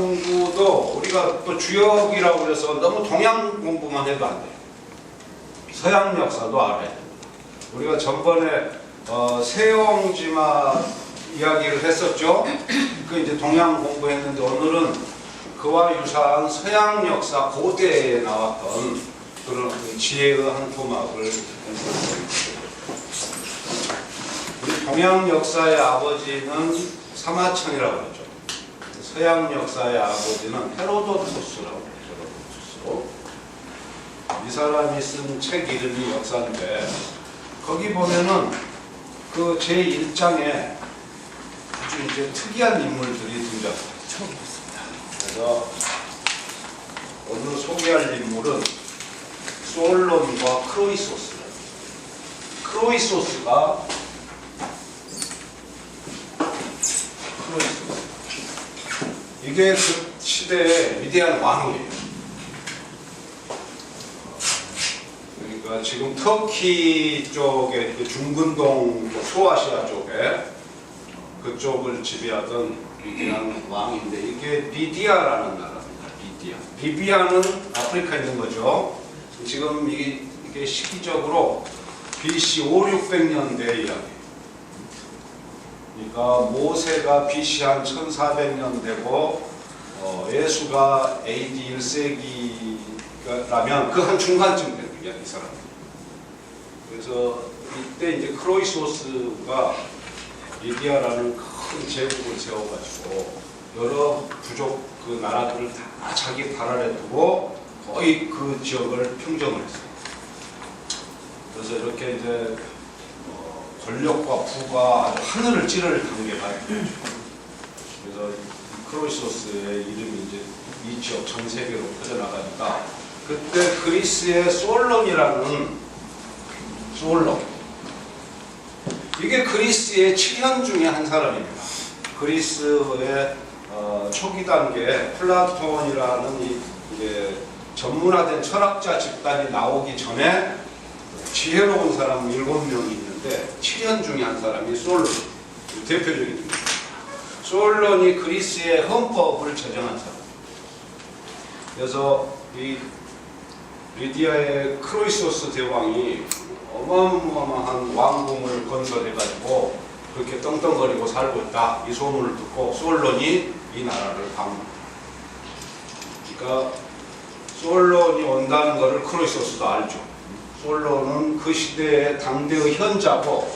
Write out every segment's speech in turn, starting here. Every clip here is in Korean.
공부도 우리가 또 주역이라고 해서 너무 동양 공부만 해도 안 돼요. 서양 역사도 알아야 됩니다. 우리가 전번에 세옹지마 이야기를 했었죠. 그 이제 동양 공부했는데 오늘은 그와 유사한 서양 역사 고대에 나왔던 그런 지혜의 한 토막을 연습합니다. 우리 동양 역사의 아버지는 사마천이라고 그러죠. 서양 역사의 아버지는 헤로도토스라고 그러죠. 이 사람이 쓴 책 이름이 역사인데 거기 보면은 그 제1장에 아주 이제 특이한 인물들이 등장합니다. 처음 봤습니다. 그래서 오늘 소개할 인물은 솔론과 크로이소스입니다. 크로이소스. 이게 그 시대의 위대한 왕이에요. 그러니까 지금 터키 쪽에 중근동 소아시아 쪽에 그쪽을 지배하던 위대한 왕인데 이게 리디아라는 나라입니다. 리비아는 아프리카에 있는 거죠. 지금 이게 시기적으로 BC 5, 600년대 이야기. 그러니까 모세가 BC 한 1400년 되고 예수가 AD 1세기라면 그 한 중간쯤 되는 거야, 이 사람. 그래서 이때 이제 크로이소스가 리디아라는 큰 제국을 세워가지고 여러 부족 그 나라들을 다 자기 발 아래 두고 거의 그 지역을 평정을 했어요. 그래서 이렇게 이제 권력과 부가 아주 하늘을 찌를 단계가 있죠. 그래서 크로이소스의 이름이 이제 이 지역 전 세계로 퍼져나가니까 그때 그리스의 솔론이라는 솔론, 이게 그리스의 7현 중에 한 사람입니다. 그리스의 초기 단계에 플라톤이라는 이제 전문화된 철학자 집단이 나오기 전에 지혜로운 사람 7명이 있는데 7현 중에 한 사람이 솔론, 대표적인 인물입니다. 솔론이 그리스의 헌법을 제정한 사람. 그래서 이 리디아의 크로이소스 대왕이 어마어마한 왕궁을 건설해가지고 그렇게 떵떵거리고 살고 있다, 이 소문을 듣고 솔론이 이 나라를 방문합니다. 그러니까 솔론이 온다는 것을 크로이소스도 알죠. 솔론은 그 시대의 당대의 현자고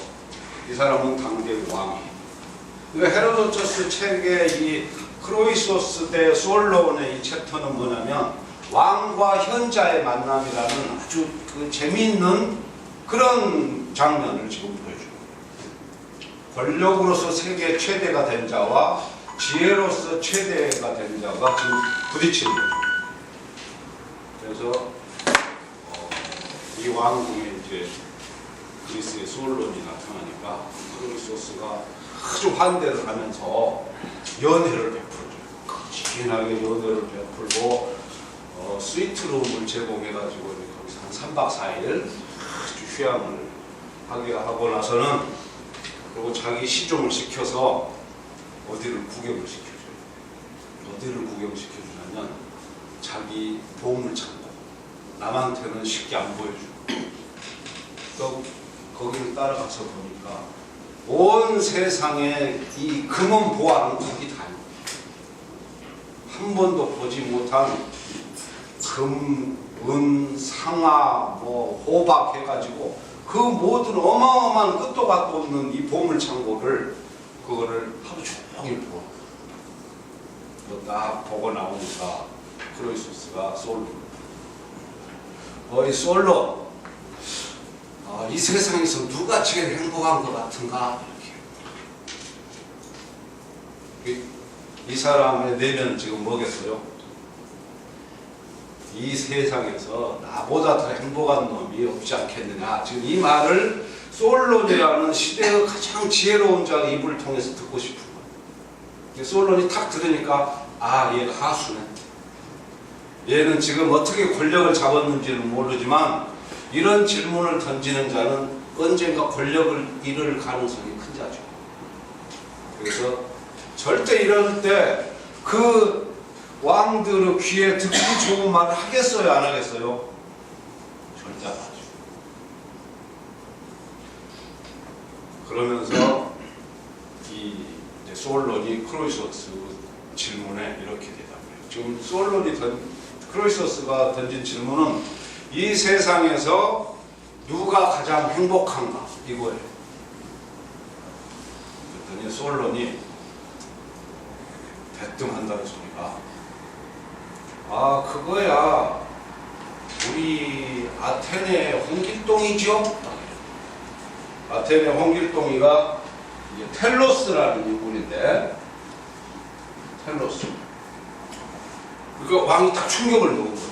이 사람은 당대의 왕이에요. 그러니까 헤로도토스 책의 이 크로이소스 대 솔론의 이 챕터는 뭐냐면 왕과 현자의 만남이라는 아주 그 재미있는 그런 장면을 지금 보여줍니다. 권력으로서 세계 최대가 된 자와 지혜로서 최대가 된 자가 지금 부딪히는 거죠. 그래서 이 왕궁에 이제 그리스의 솔론이 나타나니까 크로이소스가 아주 환대를 하면서 연회를 베풀어줘요. 진하게 연회를 베풀고 스위트룸을 제공해가지고 거기서 한 3박 4일 아주 휴양을 하게 하고 나서는 그리고 자기 시종을 시켜서 어디를 구경을 시켜줘요. 어디를 구경시켜주냐면 자기 보물 창고, 남한테는 쉽게 안 보여주고 또 거기를 따라가서 보니까 온 세상에 이 금은 보화는 거기 다 있는, 한 번도 보지 못한 금, 은, 상아, 호박 해가지고 그 모든 어마어마한 끝도 갖고 없는 이 보물 창고를 그거를 하루 종일 보고 딱 보고 나오니까 크로이소스가 솔론, 솔론, 이 세상에서 누가 제일 행복한 것 같은가? 이렇게. 이 사람의 내면 지금 뭐겠어요? 이 세상에서 나보다 더 행복한 놈이 없지 않겠느냐. 지금 이 말을 솔론이라는 시대의 가장 지혜로운 자의 입을 통해서 듣고 싶은 거예요. 솔론이 탁 들으니까 얘가 하수네. 얘는 지금 어떻게 권력을 잡았는지는 모르지만 이런 질문을 던지는 자는 언젠가 권력을 잃을 가능성이 큰 자죠. 그래서 절대 이럴 때 그 왕들의 귀에 듣기 좋은 말을 하겠어요, 안 하겠어요? 절대 안 하죠. 그러면서 이 솔론이 크로이서스 질문에 이렇게 대답해요. 지금 크로이서스가 던진 질문은 이 세상에서 누가 가장 행복한가 이거예요. 그랬더니 솔론이 대뜸 한다는 소리가 그거야 우리 아테네 홍길동이죠. 아테네 홍길동이가 텔로스라는 인물인데 텔로스. 그러니까 왕이 딱 충격을 먹은 거죠.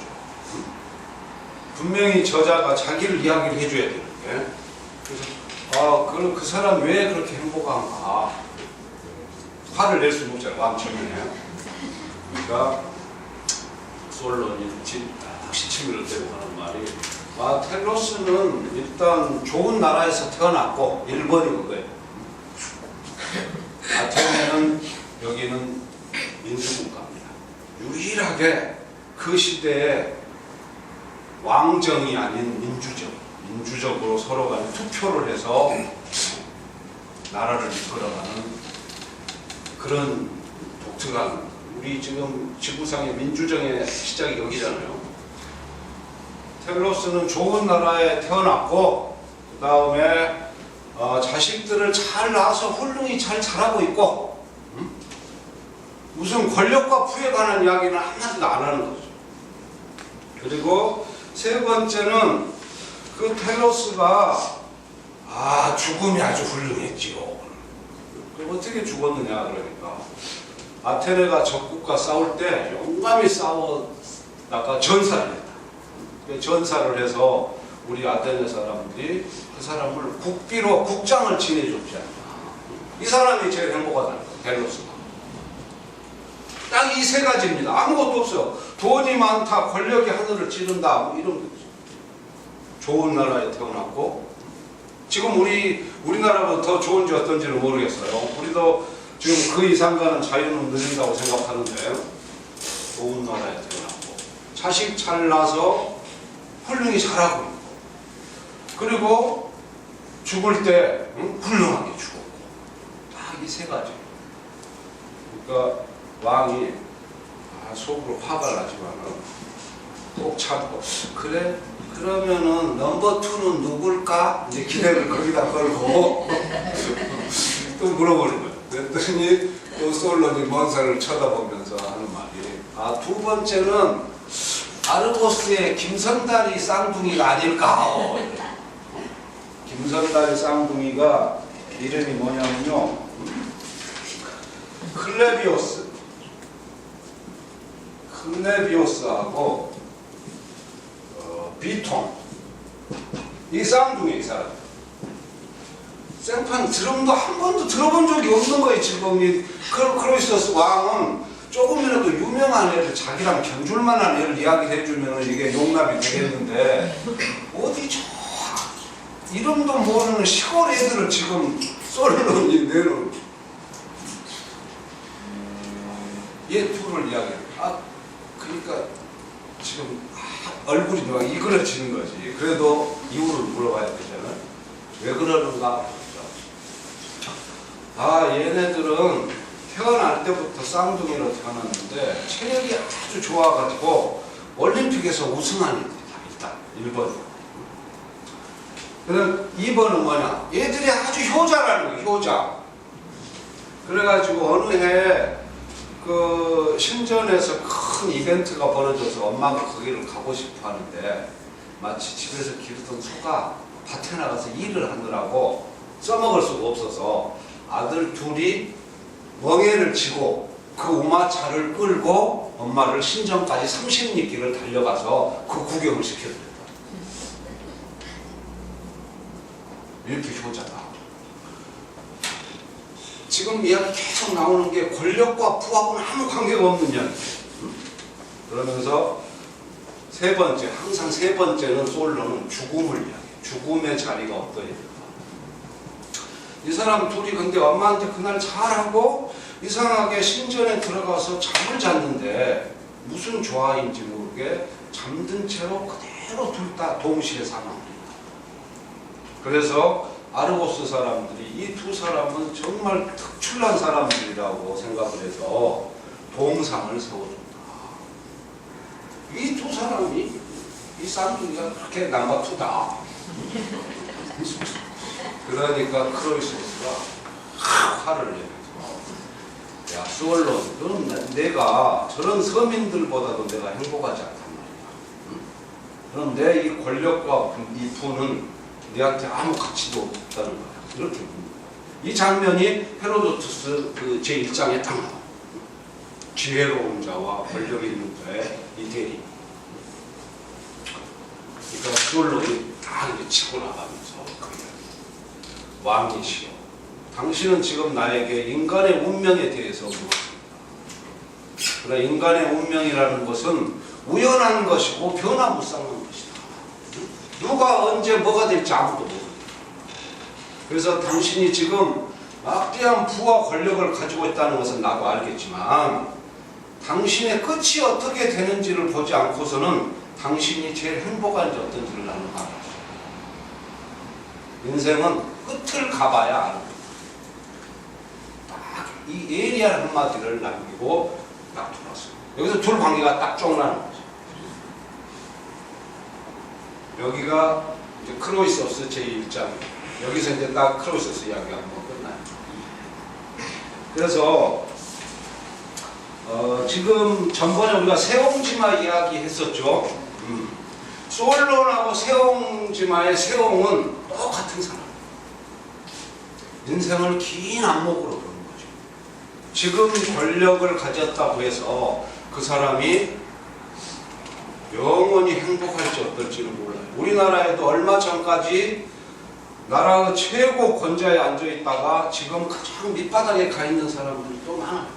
분명히 저자가 자기를 이야기를 해줘야 되는데 그래서 그럼 그 사람 왜 그렇게 행복한가? 화를 낼 수는 없잖아요. 왕 처음에. 그러니까 솔론이 시치미를 대고 하는 말이 텔로스는 일단 좋은 나라에서 태어났고 일본이 그거예요. 아테네는 여기는 민주국가입니다. 유일하게 그 시대에 왕정이 아닌 민주적으로 서로 간에 투표를 해서 나라를 이끌어가는 그런 독특한 우리 지금 지구상의 민주정의 시작이 여기잖아요. 텔로스는 좋은 나라에 태어났고 그 다음에 자식들을 잘 낳아서 훌륭히 잘 자라고 있고 무슨 권력과 부에 관한 이야기는 한마디도 안 하는 거죠. 그리고 세 번째는 그 텔로스가 죽음이 아주 훌륭했지요. 어떻게 죽었느냐 그러니까 아테네가 적국과 싸울 때 용감히 싸우다가 전사를 했다. 전사를 해서 우리 아테네 사람들이 그 사람을 국비로 국장을 지내줬지 않나. 이 사람이 제일 행복하다는 거예요. 텔로스가. 딱 이 세 가지입니다. 아무것도 없어요. 돈이 많다, 권력이 하늘을 찌른다, 뭐 이런 거. 좋은 나라에 태어났고 지금 우리나라보다 더 좋은지 어떤지는 모르겠어요. 우리도 지금 그 이상 가는 자유는 누린다고 생각하는데 좋은 나라에 태어났고 자식 잘 낳아서 훌륭히 자라고 있고 그리고 죽을 때 훌륭하게 죽었고 딱 이 세 가지. 그러니까 왕이 속으로 화가 나지만은 꼭 참고 그래? 그러면은 넘버 2는 누굴까? 이제 기대를 거기다 걸고 또 물어보는 거예요. 그랬더니 또 솔론이 먼 산을 쳐다보면서 하는 말이 두 번째는 아르고스의 김선달이 쌍둥이가 아닐까? 김선달이 쌍둥이가 이름이 뭐냐면요 클레비오스하고 비통 이 쌍둥이 이 사람 생판 드럼도 한 번도 들어본 적이 없는 거예요. 지금 이 크로이서스 왕은 조금이라도 유명한 애를 자기랑 견줄만한 애를 이야기해 주면 이게 용납이 되겠는데 어디 이름도 모르는 시골 애들을 지금 솔론이 내놓은 얘 둘을 이야기해. 그러니까 지금 얼굴이 막 이그러지는 거지. 그래도 이유를 물어봐야 되잖아요. 왜 그러는가? 얘네들은 태어날 때부터 쌍둥이로 태어났는데 체력이 아주 좋아가지고 올림픽에서 우승한 애들이다. 일단 1번. 그다음 2번은 뭐냐? 얘들이 아주 효자라는 거예요. 효자. 그래가지고 어느 해 그 신전에서 큰 이벤트가 벌어져서 엄마가 거기를 가고 싶어 하는데 마치 집에서 기르던 소가 밭에 나가서 일을 하느라고 써먹을 수가 없어서 아들 둘이 멍에를 치고 그 우마차를 끌고 엄마를 신전까지 30리 길을 달려가서 그 구경을 시켜드렸다. 이렇게 효자다. 지금 이야기 계속 나오는 게 권력과 부하고는 아무 관계가 없는 이야기. 그러면서 세 번째, 항상 세 번째는 솔론은 죽음을 이야기해. 죽음의 자리가 어떠냐. 이 사람 둘이 근데 엄마한테 그날 잘하고 이상하게 신전에 들어가서 잠을 잤는데 무슨 조화인지 모르게 잠든 채로 그대로 둘 다 동시에 사망합니다. 그래서 아르고스 사람들이 이 두 사람은 정말 특출난 사람들이라고 생각을 해서 동상을 세워준다. 이 두 사람이 이 쌍둥이가 그렇게 남바투다. 그러니까 크로이소스가 화를 내면서 야 수월론, 그럼 내가 저런 서민들보다도 내가 행복하지 않단 말이야. 그럼 내 이 권력과 이 부는 내한테 아무 가치도 없다는 거야. 이렇게 봅니다. 이 장면이 헤로도투스 그 제1장에 딱 나와. 지혜로운 자와 권력 있는 자의 이 대립. 그러니까 수월론이 다 이렇게 치고 나가면서 왕이시여, 당신은 지금 나에게 인간의 운명에 대해서 물었습니다. 그러나 인간의 운명이라는 것은 우연한 것이고 변화무쌍한 것이다. 누가 언제 뭐가 될지 아무도 모릅니다. 그래서 당신이 지금 막대한 부와 권력을 가지고 있다는 것은 나도 알겠지만 당신의 끝이 어떻게 되는지를 보지 않고서는 당신이 제일 행복한지 어떤지를 나는 알았어요. 인생은 끝을 가봐야 아는 거예요. 딱 이 예리한 한마디를 남기고 딱 돌았어요. 여기서 둘 관계가 딱 쫑나는 거죠. 여기가 이제 크로이소스 제1장. 여기서 이제 딱 크로이소스 이야기가 한번 끝나요. 그래서 지금 전번에 우리가 세옹지마 이야기 했었죠. 솔론하고 세옹지마의 세옹은 똑같은 사람. 인생을 긴 안목으로 보는 거죠. 지금 권력을 가졌다고 해서 그 사람이 영원히 행복할지 어떨지는 몰라요. 우리나라에도 얼마 전까지 나라의 최고 권좌에 앉아있다가 지금 가장 밑바닥에 가 있는 사람들이 또 많아요.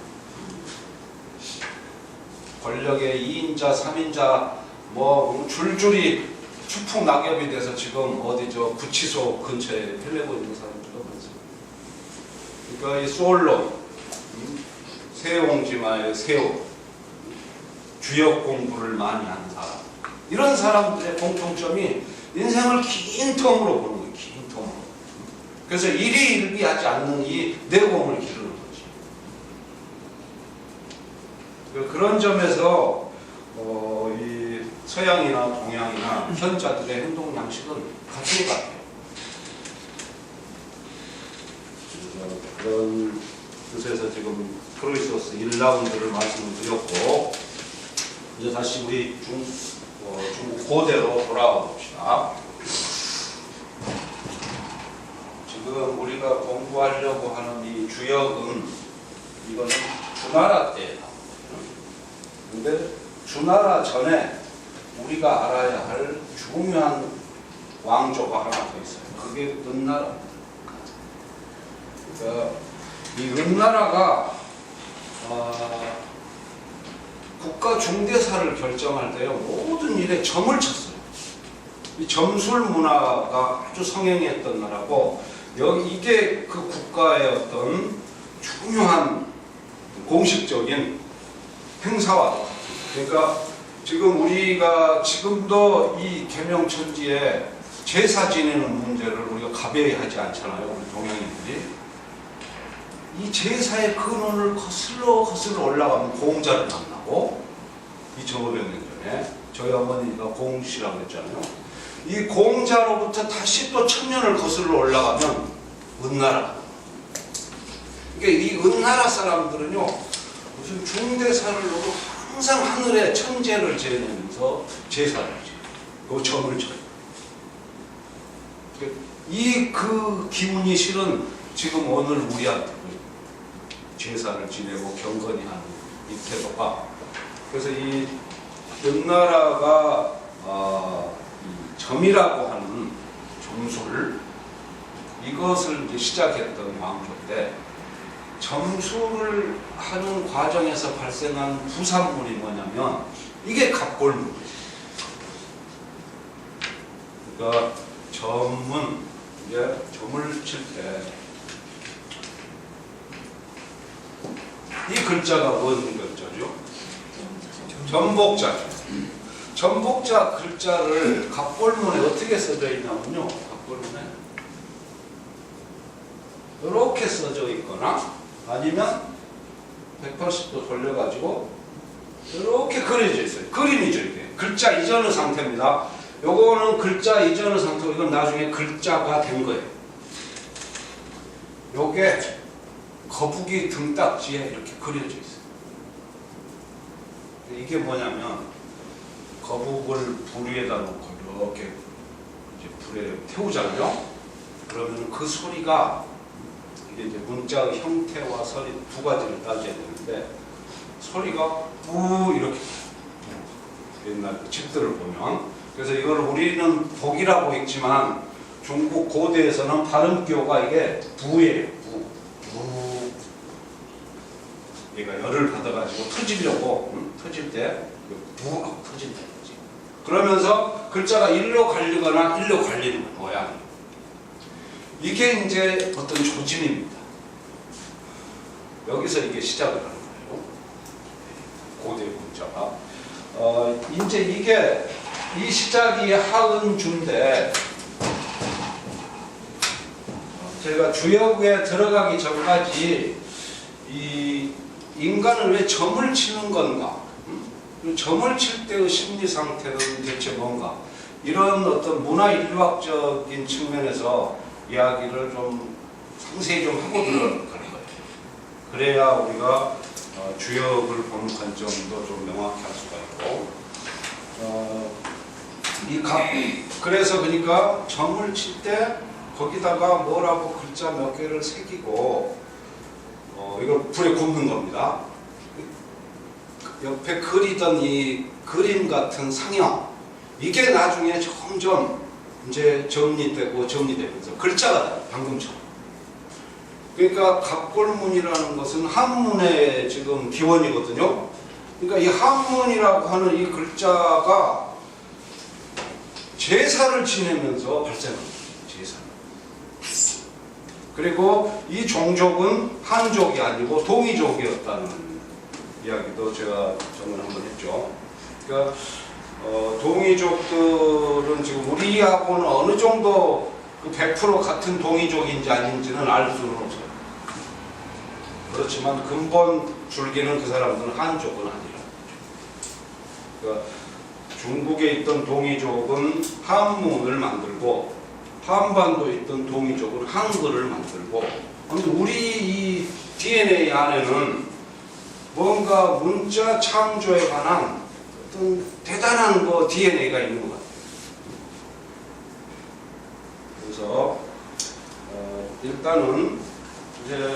권력의 2인자, 3인자 뭐 줄줄이 추풍 낙엽이 돼서 지금 어디죠 구치소 근처에 헤매고 있는 사람들도 많습니다. 그러니까 이 솔론, 세옹지마의 세옹, 주역 공부를 많이 하는 사람, 이런 사람들의 공통점이 인생을 긴 텀으로 보는 거예요. 긴 텀으로. 그래서 일희일비하지 않는 이 내공을 기르는 거지. 그런 점에서 이 서양이나 동양이나 현자들의 행동 양식은 같은 것 같아요. 그런 뜻에서 지금 크로이소스 1라운드를 말씀을 드렸고, 이제 다시 우리 중국 고대로 돌아가 봅시다. 지금 우리가 공부하려고 하는 이 주역은 이거는 주나라 때예요. 근데 주나라 전에 우리가 알아야 할 중요한 왕조가 하나 더 있어요. 그게 은나라. 그러니까 이 은나라가 국가 중대사를 결정할 때요 모든 일에 점을 쳤어요. 이 점술 문화가 아주 성행했던 나라고, 이게 그 국가의 어떤 중요한 공식적인 행사와, 그러니까 지금 우리가 지금도 이 계명천지에 제사 지내는 문제를 우리가 가벼이 하지 않잖아요. 우리 동양인들이. 이 제사의 근원을 거슬러 올라가면 공자를 만나고, 2500년 전에 저희 어머니가 공씨라고 했잖아요. 이 공자로부터 다시 또 1000년을 거슬러 올라가면 은나라. 그러니까 이 은나라 사람들은요 무슨 중대사를 놓고 항상 하늘에 천재를 지내면서 제사를 지내고 점을 쳐요. 이 그 기운이 실은 지금 오늘 우리한테 제사를 지내고 경건히 하는 이 태도가, 그래서 이 은나라가 이 점이라고 하는 점술, 이것을 이제 시작했던 왕조인데, 점술을 하는 과정에서 발생한 부산물이 뭐냐면 이게 갑골물이에요. 그러니까 점은 이제 점을 칠 때 이 글자가 뭔 글자죠? 전복자. 전복자 글자를 갑골문에 어떻게 써져 있냐면요. 갑골문에 이렇게 써져 있거나 아니면 180도 돌려가지고 이렇게 그려져 있어요. 그림이죠. 이게 글자 이전의 상태입니다. 요거는 글자 이전의 상태고 이건 나중에 글자가 된 거예요. 요게 거북이 등딱지에 이렇게 그려져 있어요. 이게 뭐냐면 거북을 불 위에다 놓고 이렇게 이제 불에 태우잖아요. 그러면 그 소리가 이게 이제 문자의 형태와 소리 두 가지를 따져야 되는데 소리가 부 이렇게 옛날 집들을 보면 그래서 이걸 우리는 복이라고 읽지만 중국 고대에서는 발음교가 이게 부예요. 부. 얘가 열을 받아가지고 터지려고 터질 때 부하고 터진다는 거지. 그러면서 글자가 일로 갈리거나 일로 갈리는 모양. 이게 이제 어떤 조짐입니다. 여기서 이게 시작을 하는 거예요. 고대 문자가. 이제 이게 이 시작이 하은주인데 제가 주역에 들어가기 전까지 이 인간은 왜 점을 치는 건가? 점을 칠 때의 심리 상태는 대체 뭔가? 이런 어떤 문화 인류학적인 측면에서 이야기를 좀 상세히 좀 하고 들어가는 거예요. 그래야 우리가 주역을 보는 관점도 좀 명확히 할 수가 있고, 그래서 그러니까 점을 칠 때 거기다가 뭐라고 글자 몇 개를 새기고, 이걸 불에 굽는 겁니다. 옆에 그리던 이 그림 같은 상형, 이게 나중에 점점 이제 정리되면서 글자가 나요. 방금처럼. 그러니까 갑골문이라는 것은 한문의 지금 기원이거든요. 그러니까 이 한문이라고 하는 이 글자가 제사를 지내면서 발생합니다. 제사. 그리고 이 종족은 한족이 아니고 동이족이었다는 이야기도 제가 전에 한번 했죠. 그러니까 동이족들은 지금 우리하고는 어느 정도 그 100% 같은 동이족인지 아닌지는 알 수는 없어요. 그렇지만 근본 줄기는 그 사람들은 한족은 아니라는 거죠. 그러니까 중국에 있던 동이족은 한문을 만들고 한반도에 있던 동이족은 한글을 만들고, 근데 우리 이 DNA 안에는 뭔가 문자 창조에 관한 어떤 대단한 DNA가 있는 것 같아요. 그래서 일단은 이제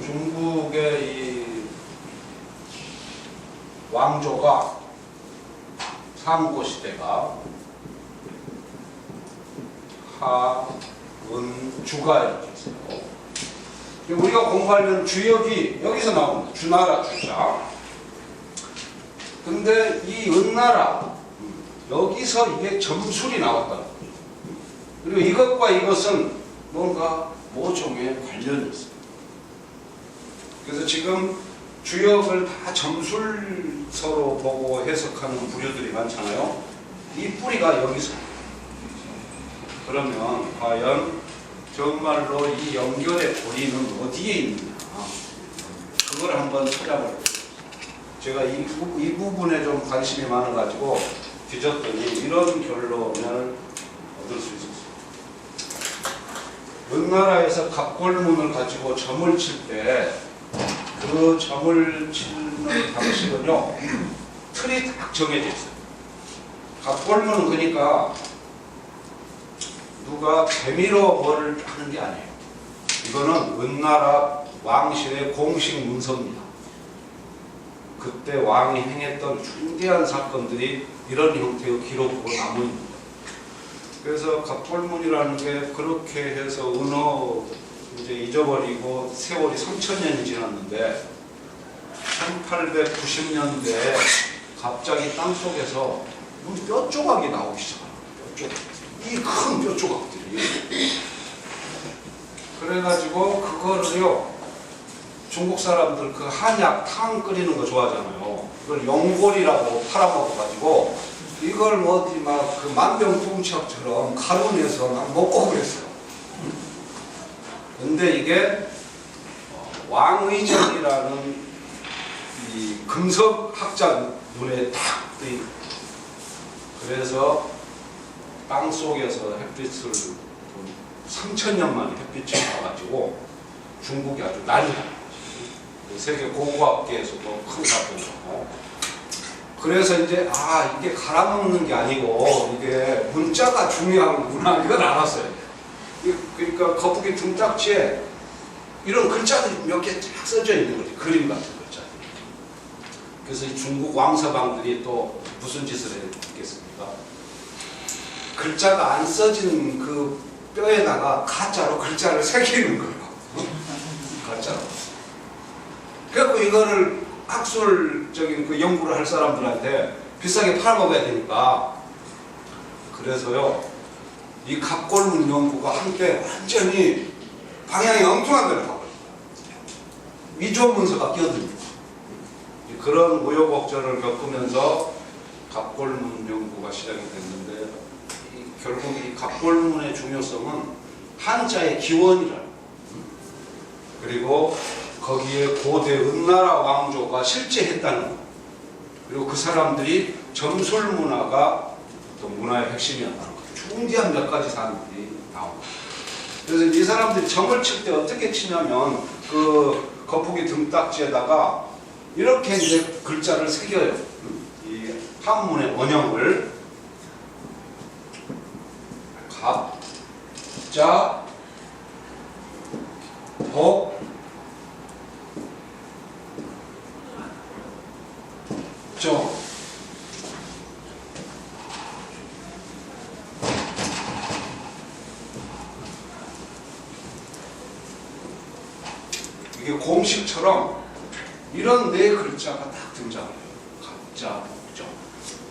중국의 이 왕조가 삼국 시대가 하은주가 이렇게 있어요. 우리가 공부하려는 주역이 여기서 나옵니다. 주나라 주자. 근데 이 은나라 여기서 이게 점술이 나왔다는 거죠. 그리고 이것과 이것은 뭔가 모종의 관련이 있어요. 그래서 지금 주역을 다 점술서로 보고 해석하는 부류들이 많잖아요. 이 뿌리가 여기서. 그러면 과연 정말로 이 연결의 고리는 어디에 있느냐, 그걸 한번 찾아볼게요. 제가 이 부분에 좀 관심이 많아가지고 뒤졌더니 이런 결론을 얻을 수 있었어요. 은나라에서 갑골문을 가지고 점을 칠 때 그 점을 치는 방식은요, 틀이 딱 정해져 있어요. 갑골문은 그러니까 누가 재미로 뭐를 하는 게 아니에요. 이거는 은나라 왕실의 공식 문서입니다. 그때 왕이 행했던 중대한 사건들이 이런 형태의 기록으로 남아있습니다. 그래서 갑골문이라는 게 그렇게 해서 은어 이제 잊어버리고 세월이 3000년이 지났는데 1890년대에 갑자기 땅속에서 뼈 조각이 나오기 시작합니다. 뼈 조각. 이 큰 뼈 조각들이. 그래가지고 그거를요 중국 사람들 그 한약 탕 끓이는 거 좋아하잖아요. 그걸 용골이라고 팔아먹어가지고 이걸 어디 막 그 만병통치약처럼 가루 내서 막 먹고 그랬어요. 근데 이게 왕의정이라는 이 금속학자 눈에 탁 뜨인. 그래서 땅 속에서 햇빛을 3000년 만에 햇빛이 나가지고 중국이 아주 난리 나는 거지. 세계 고고학계에서도 큰 사건이고. 그래서 이제 이게 갈아먹는 게 아니고 이게 문자가 중요하구나 이걸 알았어요. 그러니까 거북이 등딱지에 이런 글자들이 몇 개 쫙 써져 있는 거지. 그림 같은 글자. 그래서 이 중국 왕서방들이 또 무슨 짓을 했겠습니까? 글자가 안 써진 그 뼈에다가 가짜로 글자를 새기는 거예요. 가짜로. 그래갖고 이거를 학술적인 그 연구를 할 사람들한테 비싸게 팔아먹어야 되니까. 그래서요, 이 갑골문 연구가 한때 완전히 방향이 엉뚱한 데로 가버렸어요. 위조 문서가 끼어듭니다. 그런 우여곡절을 겪으면서 갑골문 연구가 시작이 됐는데, 결국 이 갑골문의 중요성은 한자의 기원이라. 그리고 거기에 고대 은나라 왕조가 실제했다는 것. 그리고 그 사람들이 점술 문화가 어떤 문화의 핵심이었다는 것. 중대한 몇 가지 사람들이 나옵니다. 그래서 이 사람들이 점을 칠 때 어떻게 치냐면 그 거북이 등딱지에다가 이렇게 이제 글자를 새겨요. 이 한문의 원형을 갑자 복 정. 이게 공식처럼 이런 네 글자가 딱 등장해요. 갑자 복정,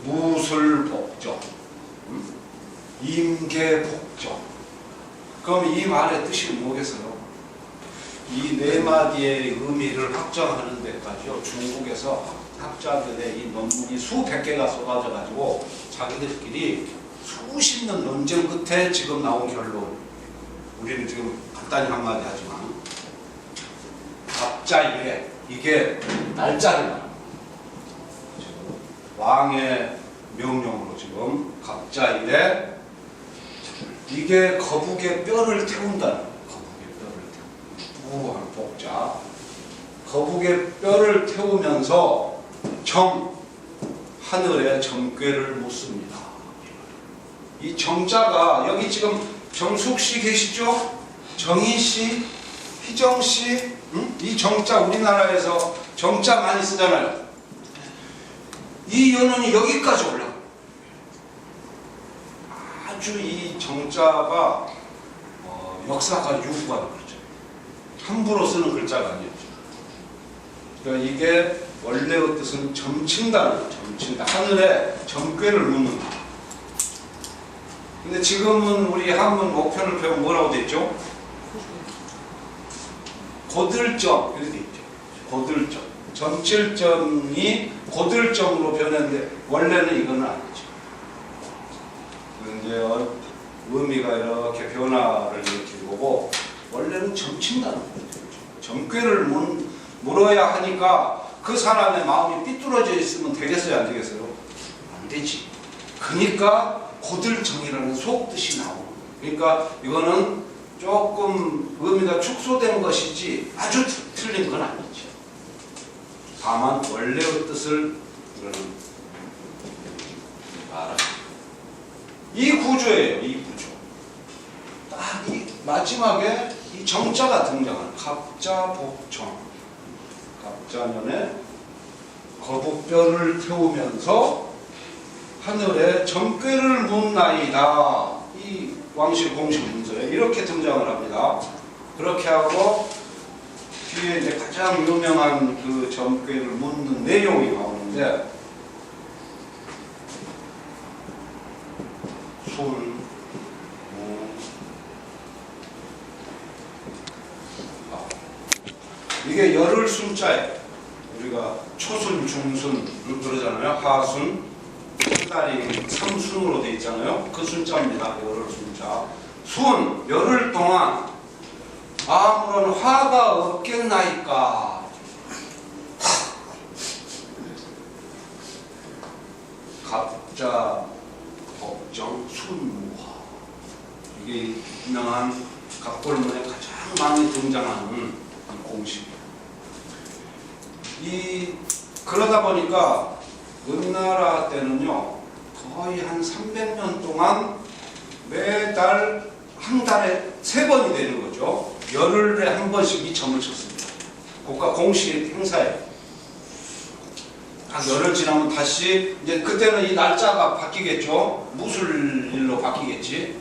무술 복정, 임계 복정. 그럼 이 말의 뜻이 뭐겠어요? 이 네 마디의 의미를 확정하는 데까지요. 중국에서 학자들의 이 논문이 수백 개가 쏟아져 가지고 자기들끼리 수십 년 논쟁 끝에 지금 나온 결론. 우리는 지금 간단히 한마디 하지만 갑자일에 이게 날짜를 말합니다. 왕의 명령으로 지금 갑자일에 이게 거북의 뼈를 태운다는 거예요. 거북의 뼈를 태운다. 무한 복자. 거북의 뼈를 태우면서 하늘에 점괘를 묻습니다. 이 정자가 여기 지금 정숙씨 계시죠? 정희씨, 희정씨, 이 정자 우리나라에서 정자 많이 쓰잖아요. 이 연원이 여기까지 올라가요. 아주 이 정자가 역사가 유구한 글자. 함부로 쓰는 글자가 아니었죠. 그러니까 이게 원래의 뜻은 점친다는 거예요. 점친다. 하늘에 점괘를 묻는다. 근데 지금은 우리 한문 목표를 배우면 뭐라고 돼 있죠? 고들점 이렇게 돼 있죠. 고들점. 점칠점이 고들점으로 변했는데 원래는 이건 아니죠. 이제 의미가 이렇게 변화를 일으킨 거고 원래는 점친다는 거죠. 점괘를 물어야 하니까 그 사람의 마음이 삐뚤어져 있으면 되겠어요, 안 되겠어요? 안 되지. 그러니까 고들정이라는 속뜻이 나오는 거예요. 그러니까 이거는 조금 의미가 축소된 것이지 아주 틀린 건 아니죠. 다만 원래의 뜻을 알아요. 이 구조예요, 이 구조. 딱 이 마지막에 이 정자가 등장하는 갑자복정. 갑자년에 거북뼈를 태우면서 하늘에 점괘를 묻나이다. 이 왕실 공식 문서에 이렇게 등장을 합니다. 그렇게 하고 뒤에 이제 가장 유명한 그 점괘를 묻는 내용이 나오는데 순, 무, 이게 열을 순자예요. 우리가 초순, 중순 그러잖아요. 하순, 다리 3순으로 돼 있잖아요. 그 순자입니다. 열을 순자. 순, 열흘 동안 아무런 화가 없겠나이까. 갑자, 법정, 순무화. 이게 유명한 각골문에 가장 많이 등장하는 공식이에요. 그러다 보니까 은나라 때는요, 거의 한 300년 동안 매달 한 달에 3번이 되는 거죠. 열흘에 한 번씩 이 점을 쳤습니다. 국가 공식 행사에. 한 열흘 지나면 다시, 이제 그때는 이 날짜가 바뀌겠죠. 무술일로 바뀌겠지.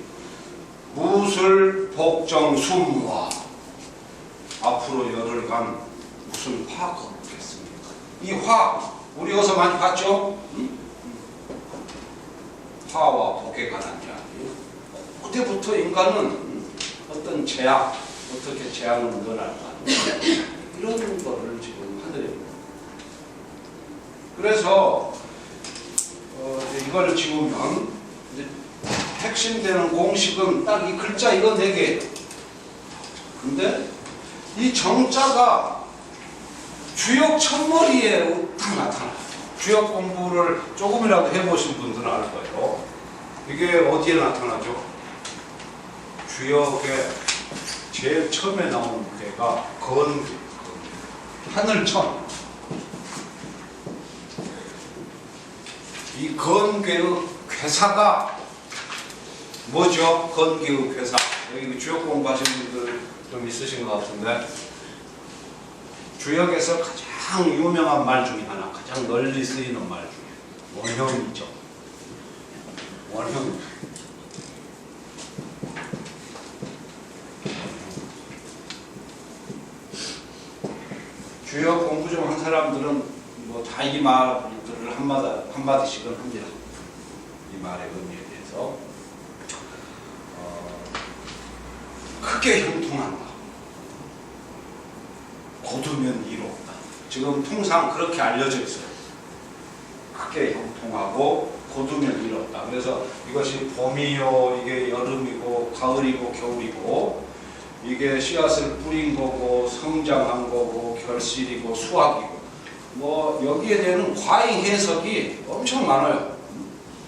무술, 복정, 순무화. 앞으로 열흘간 무슨 화가 없겠습니까? 이 화, 우리 어디서 많이 봤죠? 응? 화와 복에 관한 이야기. 그때부터 인간은 어떤 제약, 어떻게 제약을 늘어날까, 이런 거를 지금 하늘입니다. 그래서 이걸 지우면 이제 핵심되는 공식은 딱 이 글자 이거 4개. 근데 이 정자가 주역 첫머리에 딱 나타나요. 주역 공부를 조금이라도 해보신 분들은 알 거예요. 이게 어디에 나타나죠? 주역의 제일 처음에 나오는 괴가 건괴, 하늘천. 이 건괴의 괴사가 뭐죠? 건괴의 괴사. 여기 주역 공부하신 분들 좀 있으신 것 같은데, 주역에서 가장 유명한 말 중에 하나, 가장 널리 쓰이는 말 중에 원형이죠. 원형. 주역 공부 좀 한 사람들은 뭐 다 이 말들을 한마디씩은 합니다. 이 말의 의미에 대해서. 크게 형통한다. 거두면 이롭다. 지금 통상 그렇게 알려져 있어요. 크게 형통하고 거두면 이롭다. 그래서 이것이 봄이요, 이게 여름이고, 가을이고, 겨울이고, 이게 씨앗을 뿌린 거고, 성장한 거고, 결실이고, 수확이고, 뭐 여기에 대한 과잉 해석이 엄청 많아요.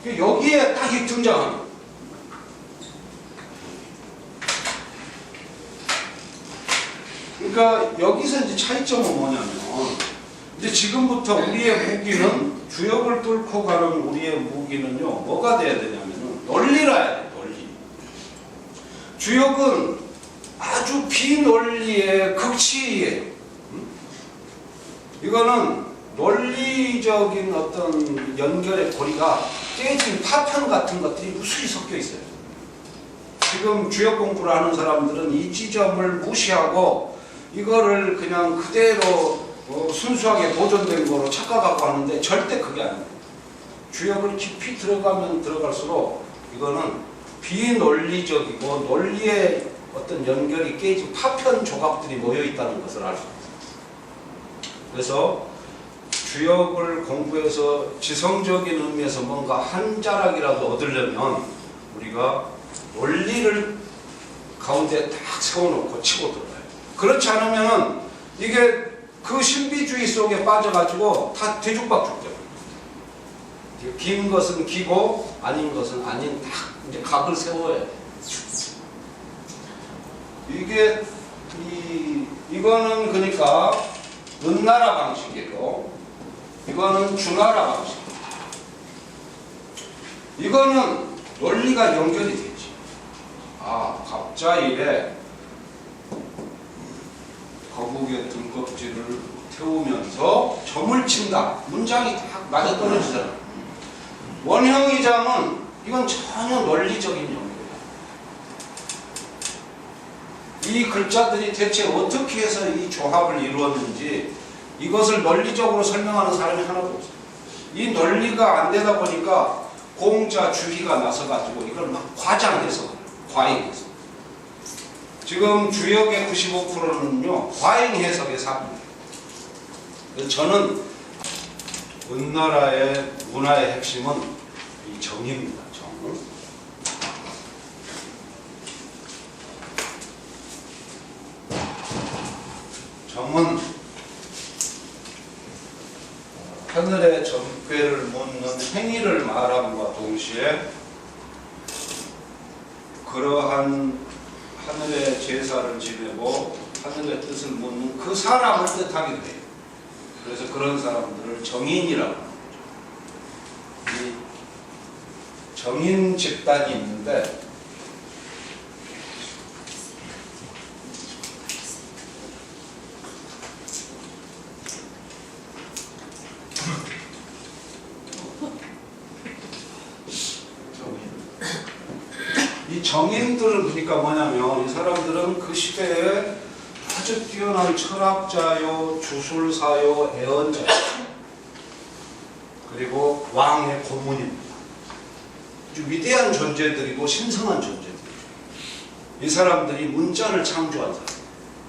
여기에 딱 등장합니다. 그러니까 여기서 이제 차이점은 뭐냐면, 이제 지금부터 우리의 무기는, 주역을 뚫고 가는 우리의 무기는요, 뭐가 돼야 되냐면은 논리라 해야 돼. 논리. 주역은 아주 비논리의 극치예요. 이거는 논리적인 어떤 연결의 고리가 깨진 파편 같은 것들이 무수히 섞여 있어요. 지금 주역 공부를 하는 사람들은 이 지점을 무시하고 이거를 그냥 그대로 순수하게 보존된 거로 착각하고 하는데, 절대 그게 아닙니다. 주역을 깊이 들어가면 들어갈수록 이거는 비논리적이고 논리의 어떤 연결이 깨진 파편 조각들이 모여 있다는 것을 알 수 있습니다. 그래서 주역을 공부해서 지성적인 의미에서 뭔가 한 자락이라도 얻으려면 우리가 논리를 가운데 딱 세워놓고 치고 들어가요. 그렇지 않으면 이게 그 신비주의 속에 빠져가지고 다 뒤죽박죽돼요. 긴 것은 기고 아닌 것은 아닌, 딱 이제 각을 세워야 돼. 이거는 그러니까 은나라 방식이고, 이거는 주나라 방식. 이거는 논리가 연결이 되지. 갑자일에 거북의 등껍질을 태우면서 점을 친다. 문장이 딱 맞아떨어지잖아. 원형이장은 이건 전혀 논리적인 연결이야. 이 글자들이 대체 어떻게 해서 이 조합을 이루었는지 이것을 논리적으로 설명하는 사람이 하나도 없어요. 이 논리가 안 되다 보니까 공자 주기가 나서가지고 이걸 막 과장해서, 과잉해서. 지금 주역의 95%는요 과잉 해석의 사고입니다. 그래서 저는 은나라의 문화의 핵심은 이 정입니다. 정. 정은 하늘의 정궤를 묻는 행위를 말함과 동시에 그러한 하늘의 제사를 지내고 하늘의 뜻을 묻는 그 사람을 뜻하기도 해요. 그래서 그런 사람들을 정인이라고 합니다. 이 정인 집단이 있는데 이 정인들은 그러니까 뭐냐면 이 사람들은 그 시대에 아주 뛰어난 철학자요, 주술사요, 애언자요, 그리고 왕의 고문입니다. 아주 위대한 존재들이고 신성한 존재들. 이 사람들이 문자를 창조한 사람.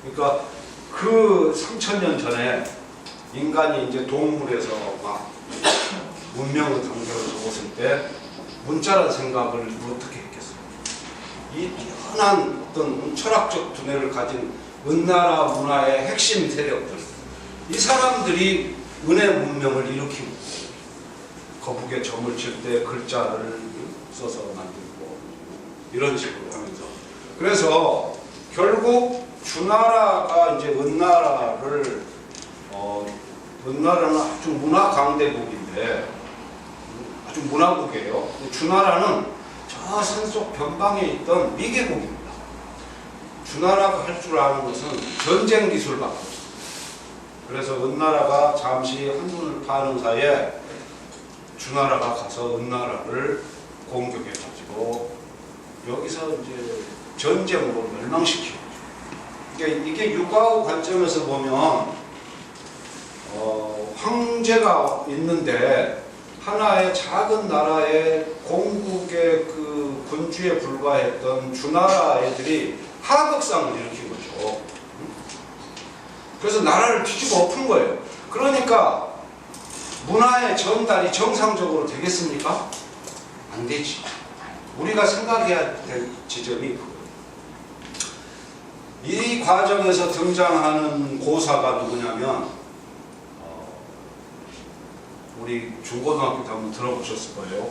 그러니까 그 3000년 전에 인간이 이제 동물에서 막 문명의 단계로 적었을 때 문자라는 생각을 어떻게 했겠어요? 이 뛰어난 어떤 철학적 두뇌를 가진 은나라 문화의 핵심 세력들, 이 사람들이 은혜 문명을 일으키고 거북에 점을 칠 때 글자를 써서 만들고 이런 식으로 하면서, 그래서 결국 주나라가 이제 은나라를 은나라는 아주 문화 강대국인데 아주 문화국이에요. 주나라는 저 산속 변방에 있던 미개국입니다. 주나라가 할 줄 아는 것은 전쟁 기술밖에 없어요. 그래서 은나라가 잠시 한눈을 파는 사이에 주나라가 가서 은나라를 공격해가지고 여기서 이제 전쟁으로 멸망시키고, 이게 육아의 관점에서 보면 황제가 있는데 하나의 작은 나라의 공국의 그 군주에 불과했던 주나라 애들이 하극상을 일으킨 거죠. 그래서 나라를 뒤집어 엎은 거예요. 그러니까 문화의 전달이 정상적으로 되겠습니까? 안 되지. 우리가 생각해야 될 지점이 그거예요. 이 과정에서 등장하는 고사가 누구냐면 우리 중고등학교 때 한번 들어보셨을 거예요.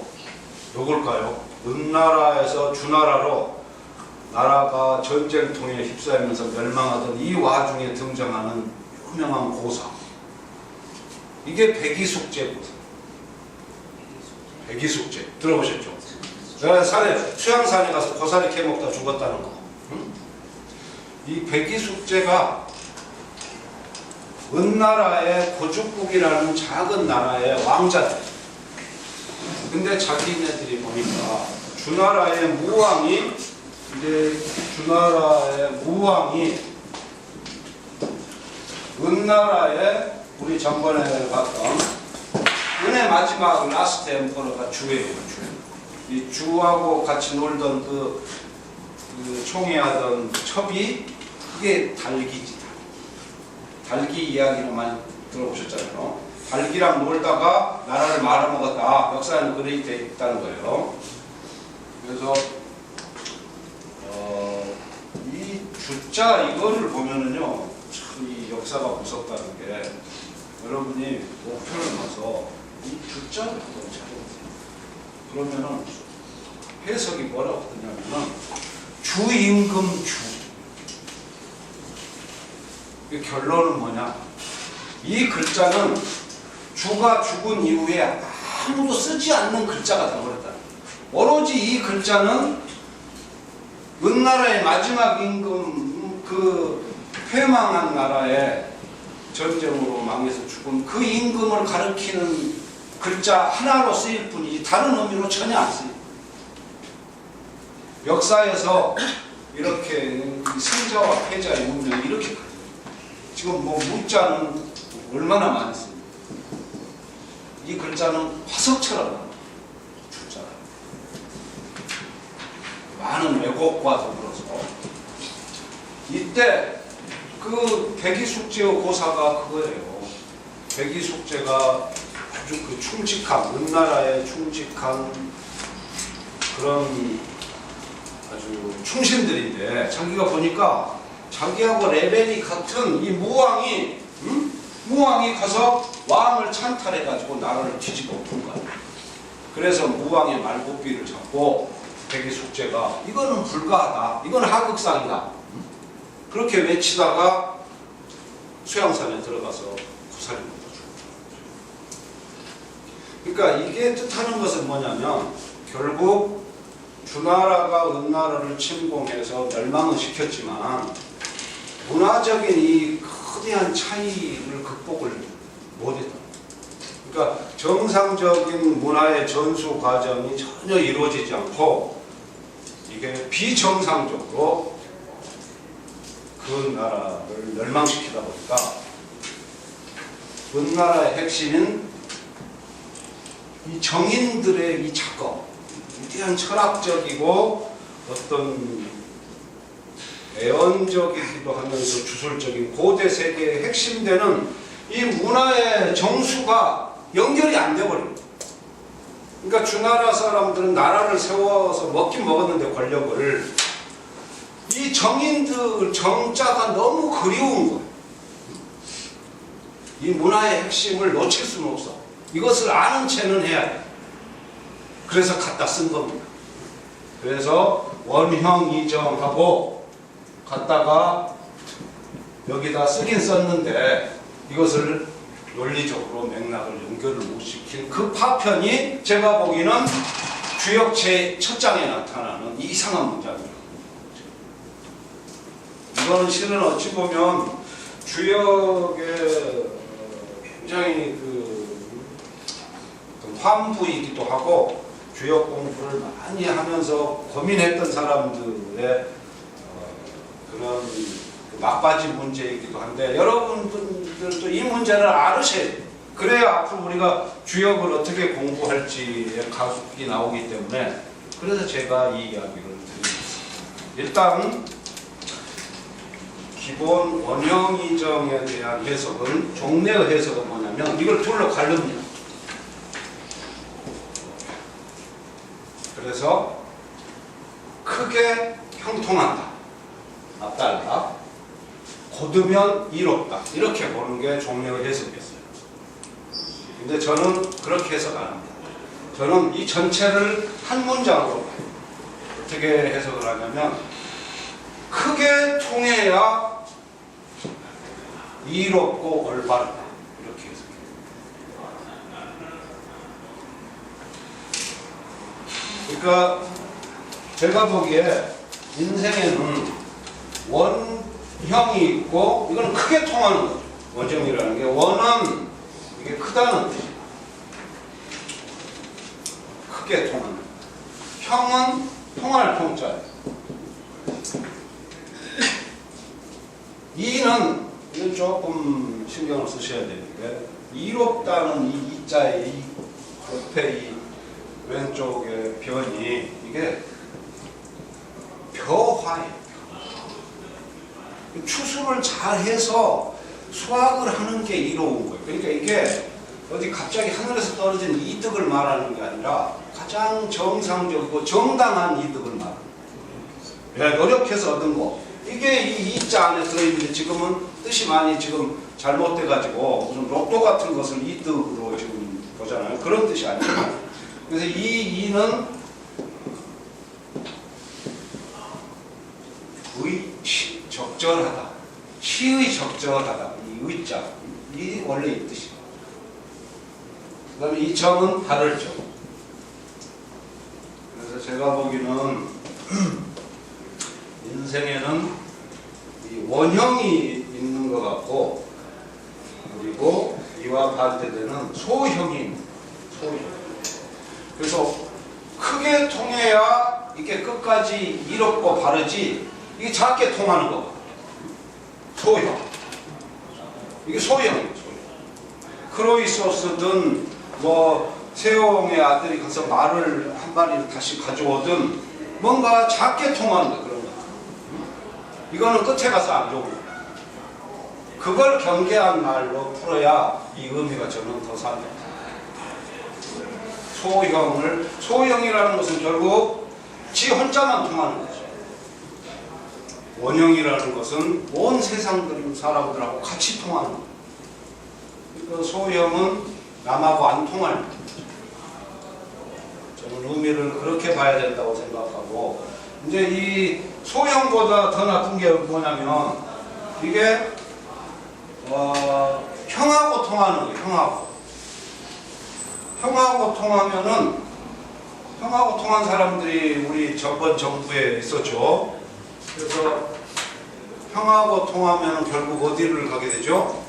누굴까요? 은나라에서 주나라로 나라가 전쟁통에 휩싸이면서 멸망하던 이 와중에 등장하는 유명한 고사. 이게 백이숙제 고사. 백이숙제 들어보셨죠? 내가 수양산에 가서 고사리 캐먹다 죽었다는 거. 응? 이 백이숙제가 은나라의 고죽국이라는 작은 나라의 왕자들. 근데 자기네들이 보니까 주나라의 무왕이 은나라의 우리 전번에 봤던 은의 마지막 라스트 엠퍼러가 주예요. 이 주하고 같이 놀던 그 총애하던 첩이 그게 달기지. 달기 이야기를 많이 들어보셨잖아요. 달기랑 놀다가 나라를 말아먹었다. 역사에는 그렇게 돼 있다는 거예요. 그래서 이 주자 이거를 보면은요, 참 이 역사가 무섭다는 게, 여러분이 목표를 놔서 이 주자를 한번 찾아보세요. 그러면은 해석이 뭐라고 뜨냐면은 주임금 주. 이 결론은 뭐냐? 이 글자는 주가 죽은 이후에 아무도 쓰지 않는 글자가 되어버렸다. 오로지 이 글자는 은나라의 마지막 임금, 그 패망한 나라의 전쟁으로 망해서 죽은 그 임금을 가리키는 글자 하나로 쓰일 뿐이지 다른 의미로 전혀 안 쓰여요. 역사에서 이렇게 승자와 패자의 운명이 이렇게 가요. 지금 뭐 문자는 얼마나 많이 씁니다. 이 글자는 화석처럼 주자. 많은 왜곡과 더불어서 이때 그 백이숙제의 고사가 그거예요. 백이숙제가 아주 그 충직한, 은나라의 충직한 그런 아주 충신들인데, 자기가 보니까 자기하고 레벨이 같은 이 무왕이, 무왕이 가서 왕을 찬탈해가지고 나라를 뒤집어 엎은 거야. 그래서 무왕의 말고삐를 잡고 백이숙제가 이거는 불가하다, 이건 하극상이다, 그렇게 외치다가 수양산에 들어가서 구살이 묻어 죽은 거죠. 그러니까 이게 뜻하는 것은 뭐냐면, 결국 주나라가 은나라를 침공해서 멸망은 시켰지만 문화적인 이 거대한 차이를 극복을 못했다. 그러니까 정상적인 문화의 전수 과정이 전혀 이루어지지 않고 이게 비정상적으로 그 나라를 멸망시키다 보니까 은나라의 핵심인 이 정인들의 이 작업, 위대한 철학적이고 어떤 애언적이기도 하면서 주술적인 고대 세계의 핵심되는 이 문화의 정수가 연결이 안 돼버립니다. 그러니까 주나라 사람들은 나라를 세워서 먹긴 먹었는데 권력을, 이 정인들 정자가 너무 그리운 거예요. 이 문화의 핵심을 놓칠 수는 없어. 이것을 아는 채는 해야 돼. 그래서 갖다 쓴 겁니다. 그래서 원형이정하고 갖다가 여기다 쓰긴 썼는데 이것을 논리적으로 맥락을 연결을 못 시킨 그 파편이 제가 보기에는 주역체 첫 장에 나타나는 이상한 문장이에요. 이거는 실은 어찌 보면 주역의 굉장히 환부이기도 하고 주역 공부를 많이 하면서 고민했던 사람들의 그런 막바지 문제이기도 한데, 여러분들도 이 문제를 알으셔야 돼요. 그래야 앞으로 우리가 주역을 어떻게 공부할지에 가속이 나오기 때문에, 그래서 제가 이 이야기를 드리겠습니다. 일단 기본 원형이정에 대한 해석은, 종래의 해석은 뭐냐면 이걸 둘로 가릅니다. 그래서 크게 형통한다, 앞달다, 곧으면 이롭다, 이렇게 보는 게 종래의 해석이었어요. 근데 저는 그렇게 해석 안 합니다. 저는 이 전체를 한 문장으로 봐요. 어떻게 해석을 하냐면, 크게 통해야 이롭고 올바르다, 이렇게 해석해요. 그러니까 제가 보기에 인생에는 원형이 있고, 이거는 크게 통하는 거죠. 원형이라는 게, 원은 이게 크다는 뜻이에요. 크게 통하는. 형은 통할 통자예요. 이는 이건 조금 신경을 쓰셔야 되는데, 이롭다는 이 이자의 이 옆에 이 왼쪽의 변이, 이게 벼화예요. 추수를 잘 해서 수확을 하는 게 이로운 거예요. 그러니까 이게 어디 갑자기 하늘에서 떨어진 이득을 말하는 게 아니라 가장 정상적이고 정당한 이득을 말하는 거예요. 노력해서 얻은 거. 이게 이 이자 안에 들어있는데, 지금은 뜻이 많이 지금 잘못돼가지고 무슨 로또 같은 것을 이득으로 지금 보잖아요. 그런 뜻이 아니에요. 그래서 이 이는 적절하다, 시의 적절하다, 이 의자, 이 원래 이 뜻이에요. 그 다음에 이 정은 다를 정. 그래서 제가 보기에는 인생에는 이 원형이 있는 것 같고, 그리고 이와 반대되는 소형이 있는 거예요. 소형. 그래서 크게 통해야 이게 끝까지 이롭고 바르지, 이게 작게 통하는 거. 소형. 이게 소형이에요. 소형. 크로이소스든 뭐 세옹의 아들이 가서 말을 한 마리를 다시 가져오든 뭔가 작게 통하는 거, 그런 거. 이거는 끝에 가서 안 좋은 거예요. 그걸 경계한 말로 풀어야 이 의미가 저는 더 살아요. 소형이라는 것은 결국 지 혼자만 통하는 거죠. 원형이라는 것은 온 세상 사람들하고 같이 통하는 거예요. 그러니까 소형은 남하고 안 통할 거예요. 저는 의미를 그렇게 봐야 된다고 생각하고, 이제 이 소형보다 더 나쁜 게 뭐냐면 이게 형하고 통하는 거예요. 형하고 통하면은, 형하고 통한 사람들이 우리 저번 정부에 있었죠. 그래서 형하고 통하면은 결국 어디를 가게 되죠?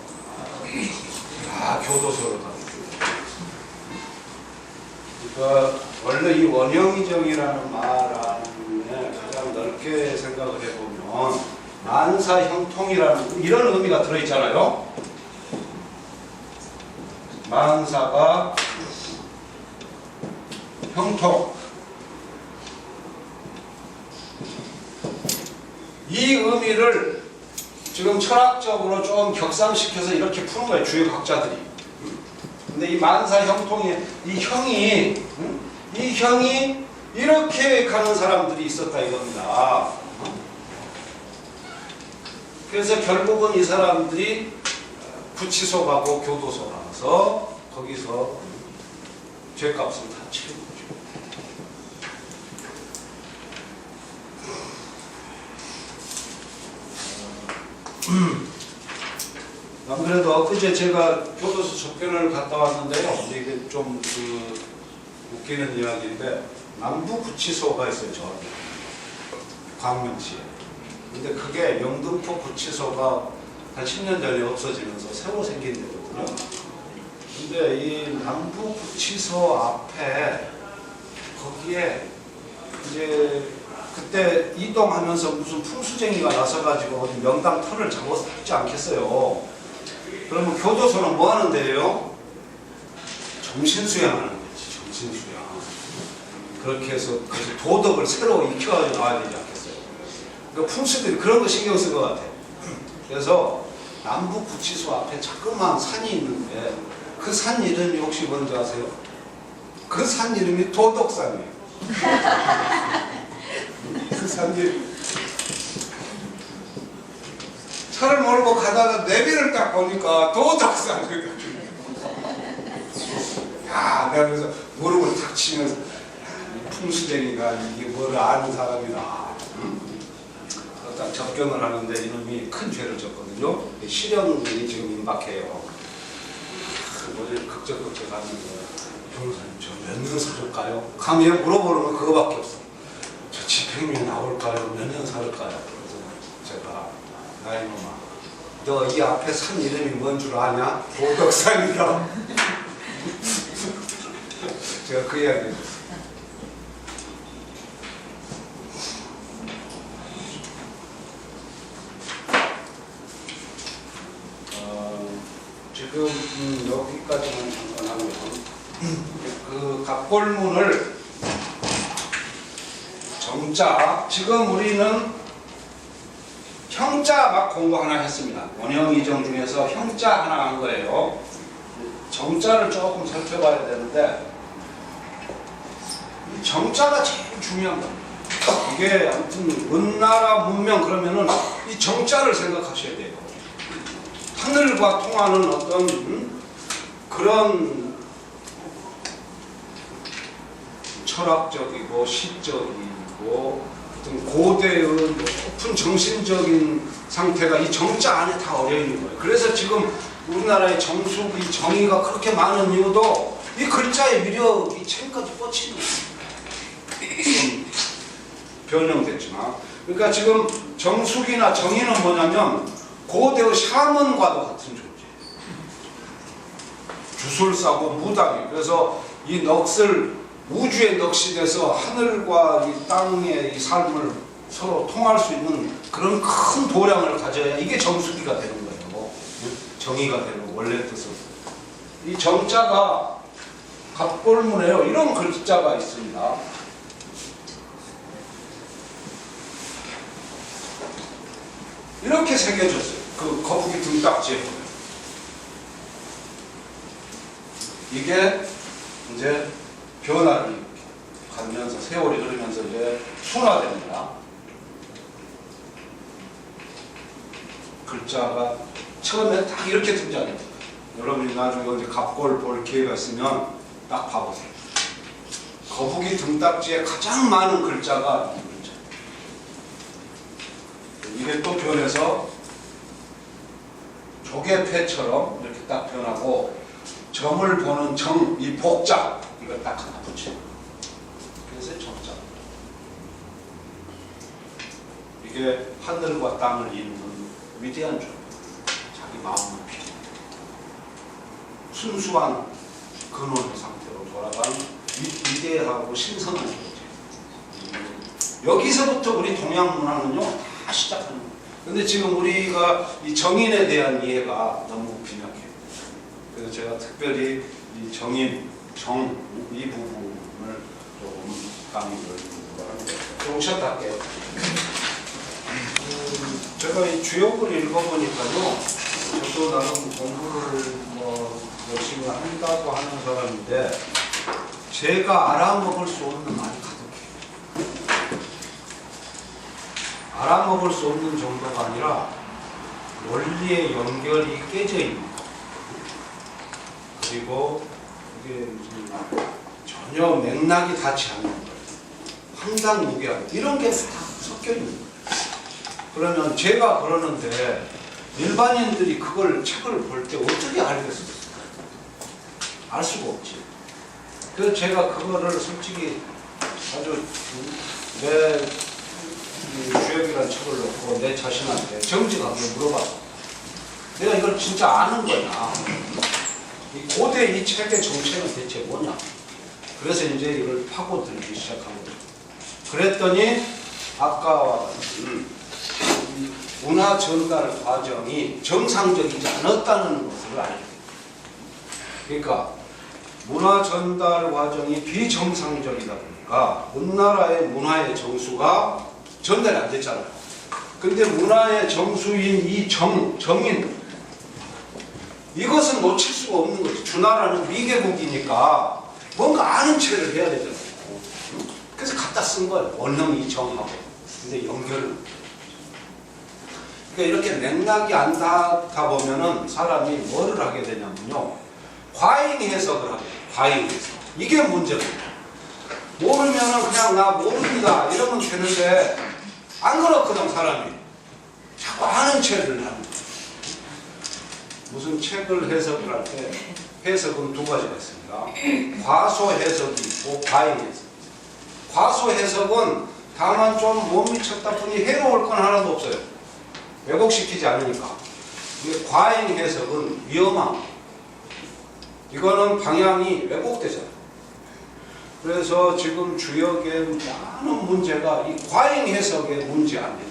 교도소로 가게 돼요. 그러니까 원래 이 원형이정이라는 말 안에 가장 넓게 생각을 해보면 만사형통이라는 이런 의미가 들어있잖아요. 만사가 형통. 이 의미를 지금 철학적으로 좀 격상시켜서 이렇게 푸는 거예요, 주요 학자들이. 근데 이 만사형통이, 이 형이 이렇게 가는 사람들이 있었다 이겁니다. 그래서 결국은 이 사람들이 구치소 가고 교도소 가서 거기서 죄값을 다 치는 거죠. 안 그래도 엊그제 제가 교도소 접견을 갔다 왔는데요. 이게 좀 웃기는 이야기인데, 남부구치소가 있어요, 저 광명시에. 근데 그게 영등포 구치소가 한 10년 전에 없어지면서 새로 생긴 데거든요. 근데 이 남부구치소 앞에 거기에 이제 그때 이동하면서 무슨 풍수쟁이가 나서가지고 어디 명당 털을 잡지 않겠어요. 그러면 교도소는 뭐 하는 데예요? 정신수양하는 거지, 정신수양. 그렇게 해서 도덕을 새로 익혀가지고 나와야 되지 않겠어요? 그러니까 풍수들이 그런 거 신경 쓴 것 같아요. 그래서 남부구치소 앞에 자그마한 산이 있는데 그 산 이름이 혹시 뭔지 아세요? 그 산 이름이 도덕산이에요. 그 산 이름. 차를 몰고 가다가 내비를 딱 보니까 도덕산이거든요. 야, 내가 그래서 무릎을 탁 치면서 풍수쟁이가 이게 뭐를 아는 사람이다. 딱 접견을 하는데 이놈이 큰 죄를 졌거든요. 실형이 지금 임박해요. 머리를 극적극적 하는 거예요. 변호사님, 저 몇 년 살을까요? 가면 물어보는 건 그거밖에 없어. 저 집행유예 나올까요? 몇 년 살을까요? 그래서 제가, 야 이놈아, 너 이 앞에 산 이름이 뭔 줄 아냐? 도덕산이다. 제가 그 이야기 했어요. 지금 여기까지만 잠깐 하면 그 갑골문을 정자, 지금 우리는 형자 막 공부 하나 했습니다. 원형이정 중에서 형자 하나 한 거예요. 정자를 조금 살펴봐야 되는데 이 정자가 제일 중요한 겁니다. 이게 아무튼 은나라 문명 그러면은 이 정자를 생각하셔야 돼요. 하늘과 통하는 어떤 그런 철학적이고 시적이고 어떤 고대의 높은 정신적인 상태가 이 정자 안에 다 어려 있는 거예요. 그래서 지금 우리나라의 정숙이 정의가 그렇게 많은 이유도 이 글자의 위력이 책까지 뻗치는 거예요. 좀 변형됐지만, 그러니까 지금 정숙이나 정의는 뭐냐면 고대의 샤먼과도 같은 존재예요. 주술사고 무당이에요. 그래서 이 넋을 우주의 넋이 돼서 하늘과 이 땅의 이 삶을 서로 통할 수 있는 그런 큰 도량을 가져야 이게 정수기가 되는 거예요. 정의가 되는 거, 원래 뜻은. 이 정자가 갑골문에요. 이런 글자가 있습니다. 이렇게 새겨졌어요. 그 거북이 등딱지에 보면. 이게 이제 변화를 가면서 세월이 흐르면서 이제 순화됩니다. 글자가 처음에 딱 이렇게 등장해요. 여러분이 나중에 이제 갑골 볼 기회가 있으면 딱 봐보세요. 거북이 등딱지에 가장 많은 글자가 이 글자. 이게 또 변해서 조개패처럼 이렇게 딱 변하고 점을 보는 점, 이 복자 이걸 딱 하나 붙여요. 그래서 점자. 이게 하늘과 땅을 잇는 위대한 조. 자기 마음을 피워. 순수한 근원의 상태로 돌아간 위대하고 신선한 존재. 여기서부터 우리 동양 문화는요 다 시작하는 거예요. 근데 지금 우리가 이 정인에 대한 이해가 너무 빈약해요. 그래서 제가 특별히 이 정인, 이 부분을 조금 강의를 하는데 좀 쉬었다 할게요. 제가 이 주역을 읽어보니까요, 저도 나름 공부를 열심히 한다고 하는 사람인데 제가 알아먹을 수 없는 말이 가득해요. 알아먹을 수 없는 정도가 아니라 원리의 연결이 깨져 있는 것. 그리고 이게 전혀 맥락이 닿지 않는 것. 황당무계한 이런 게 다 섞여 있는 거예요. 그러면 제가 그러는데 일반인들이 그걸 책을 볼 때 어떻게 알겠어요? 알 수가 없지. 그래서 제가 그거를 솔직히 아주 내 주역이라는 책을 놓고 내 자신한테 정직하게 물어봤어. 내가 이걸 진짜 아는 거냐? 이 고대 이 책의 정체는 대체 뭐냐? 그래서 이제 이걸 파고들기 시작한 거죠. 그랬더니 아까와 같은 문화 전달 과정이 정상적이지 않았다는 것을 알게 돼요. 그러니까 문화 전달 과정이 비정상적이다 보니까 문나라의 문화의 정수가 전달이 안 됐잖아요. 근데 문화의 정수인 이 정인 이것은 놓칠 수가 없는 거지. 주나라는 미개국이니까 뭔가 아는 체를 해야 되잖아요. 그래서 갖다 쓴 거예요. 원형이 정하고. 근데 연결을. 그러니까 이렇게 맥락이 안 닿다 보면은 사람이 뭐를 하게 되냐면요. 과잉 해석을 하게 돼요. 과잉 해석. 이게 문제입니다. 모르면은 그냥 나 모릅니다. 이러면 되는데 안 그렇거든, 사람이. 자꾸 아는 체를 하는 거예요. 무슨 책을 해석을 할 때 해석은 두 가지가 있습니다. 과소 해석이 있고 과잉 해석이 있어요. 과소 해석은 다만 좀 못 미쳤다 뿐이 해로울 건 하나도 없어요. 왜곡시키지 않으니까. 과잉 해석은 위험한 거예요. 이거는 방향이 왜곡되잖아요. 그래서 지금 주역의 많은 문제가 이 과잉 해석의 문제 아니에요.